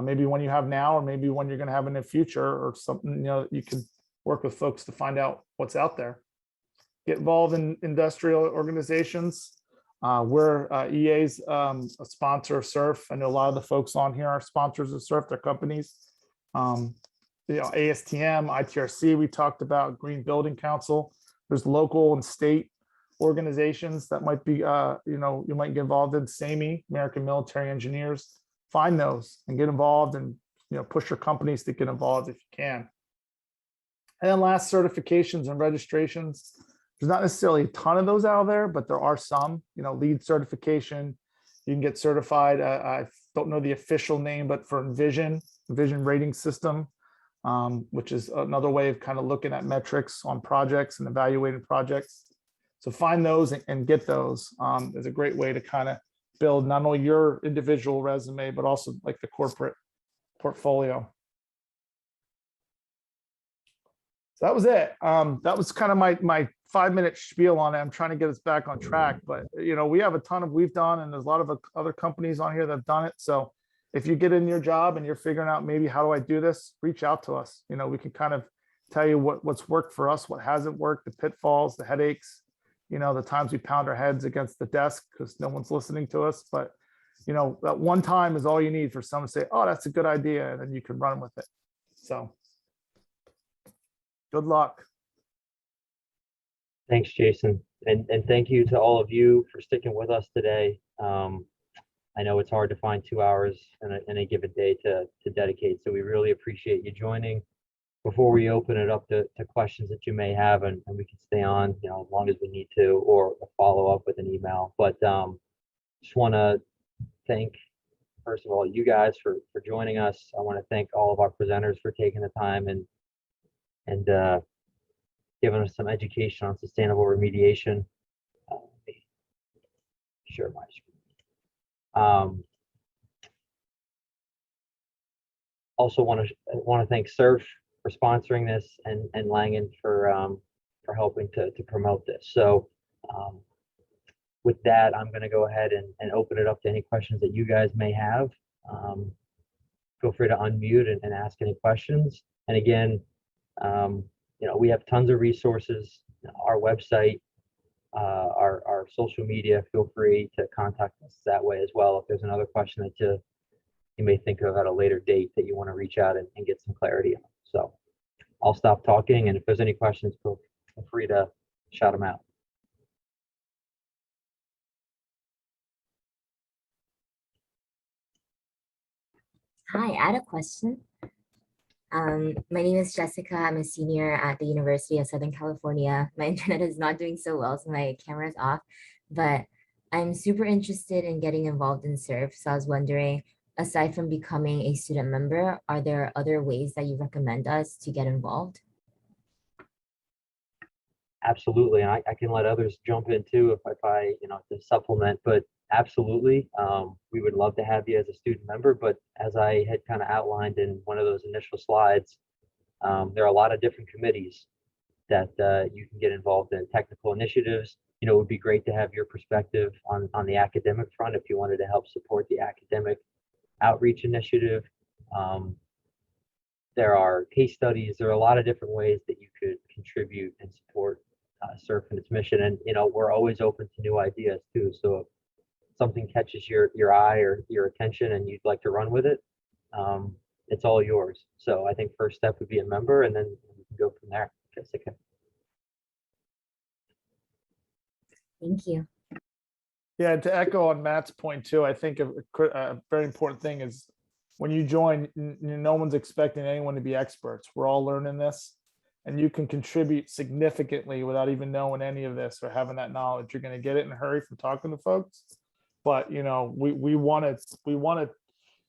Maybe one you have now, or maybe one you're going to have in the future, or something, you know, you can work with folks to find out what's out there. Get involved in industrial organizations. We're EA's a sponsor of SURF. I know a lot of the folks on here are sponsors of SURF, their companies. You know, ASTM, ITRC, we talked about, Green Building Council. There's local and state organizations that might be, you know, you might get involved in. SAME, American Military Engineers. Find those and get involved, and, you know, push your companies to get involved if you can. And then last, certifications and registrations. There's not necessarily a ton of those out there, but there are some. You know, LEED certification. You can get certified. I don't know the official name, but for Envision rating system, which is another way of kind of looking at metrics on projects and evaluating projects. So find those and get those. Is a great way to kind of build not only your individual resume, but also like the corporate portfolio. So that was it. That was kind of my 5-minute spiel on it. I'm trying to get us back on track, but you know, we have a ton of, we've done, and there's a lot of other companies on here that have done it. So if you get in your job and you're figuring out maybe how do I do this, reach out to us. You know, we can kind of tell you what's worked for us, what hasn't worked, the pitfalls, the headaches, you know, the times we pound our heads against the desk because no one's listening to us. But, you know, that one time is all you need for someone to say, oh, that's a good idea. And then you can run with it. So good luck. Thanks, Jason. And thank you to all of you for sticking with us today. I know it's hard to find 2 hours in a given day to dedicate. So we really appreciate you joining. Before we open it up to questions that you may have, and we can stay on, you know, as long as we need to, or follow up with an email. But just want to thank, first of all, you guys for joining us. I want to thank all of our presenters for taking the time and giving us some education on sustainable remediation. Share my screen. Also want to thank SURF for sponsoring this, and Langen for helping to promote this. So with that, I'm going to go ahead and open it up to any questions that you guys may have. Feel free to unmute and ask any questions. And again, you know, we have tons of resources, our website, our social media. Feel free to contact us that way as well. If there's another question that you may think of at a later date that you want to reach out and get some clarity on. So I'll stop talking, and if there's any questions, feel free to shout them out. Hi, I had a question. My name is Jessica. I'm a senior at the University of Southern California. My internet is not doing so well, so my camera is off, but I'm super interested in getting involved in SURF. So I was wondering, aside from becoming a student member, are there other ways that you recommend us to get involved? Absolutely, and I can let others jump in too if I you know, to supplement, but absolutely, we would love to have you as a student member. But as I had kind of outlined in one of those initial slides, there are a lot of different committees that you can get involved in. Technical initiatives, you know, it would be great to have your perspective on the academic front if you wanted to help support the academic outreach initiative. There are case studies. There are a lot of different ways that you could contribute and support SURF and its mission. And, you know, we're always open to new ideas too. So if something catches your eye or your attention and you'd like to run with it, it's all yours. So I think first step would be a member, and then we can go from there. Jessica. Thank you. Yeah, to echo on Matt's point too, I think a very important thing is when you join, no one's expecting anyone to be experts. We're all learning this, and you can contribute significantly without even knowing any of this or having that knowledge. You're going to get it in a hurry from talking to folks, but you know, we want to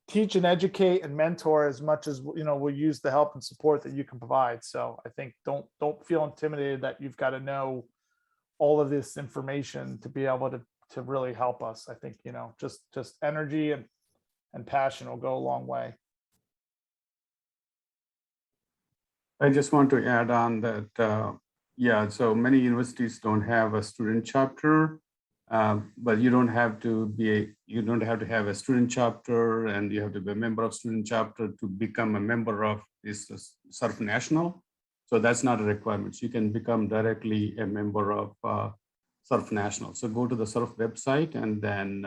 teach and educate and mentor as much as, you know, we'll use the help and support that you can provide. So I think don't feel intimidated that you've got to know all of this information to be able to really help us. I think, you know, just energy and passion will go a long way. I just want to add on that, yeah, so many universities don't have a student chapter, but you don't have to have a student chapter, and you have to be a member of student chapter to become a member of this SURF National. So that's not a requirement. You can become directly a member of SURF National. So go to the SURF website and then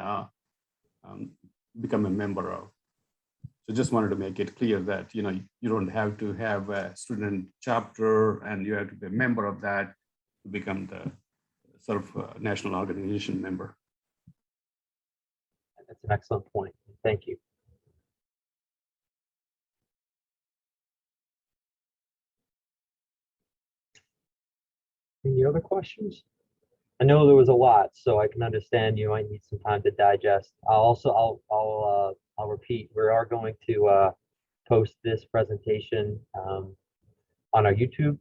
become a member of. So just wanted to make it clear that, you know, you don't have to have a student chapter and you have to be a member of that to become the SURF national organization member. That's an excellent point. Thank you. Any other questions? I know there was a lot, so I can understand you might need some time to digest. I'll repeat, we are going to post this presentation on our YouTube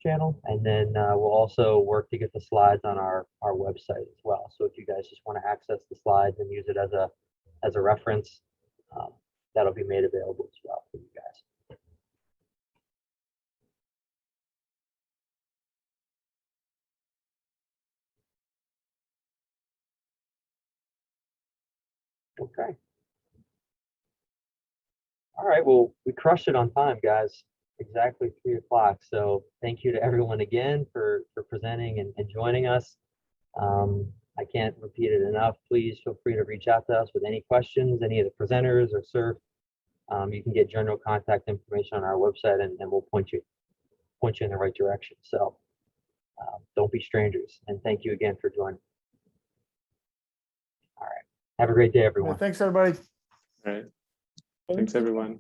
channel, and then we'll also work to get the slides on our website as well. So if you guys just want to access the slides and use it as a reference, that'll be made available as well for you guys. Okay. All right, well, we crushed it on time, guys. Exactly 3 o'clock. So thank you to everyone again for presenting and joining us. I can't repeat it enough. Please feel free to reach out to us with any questions, any of the presenters or SURF. You can get general contact information on our website, and we'll point you in the right direction. So don't be strangers. And thank you again for joining. All right. Have a great day, everyone. Thanks, everybody. All right. Thanks, everyone.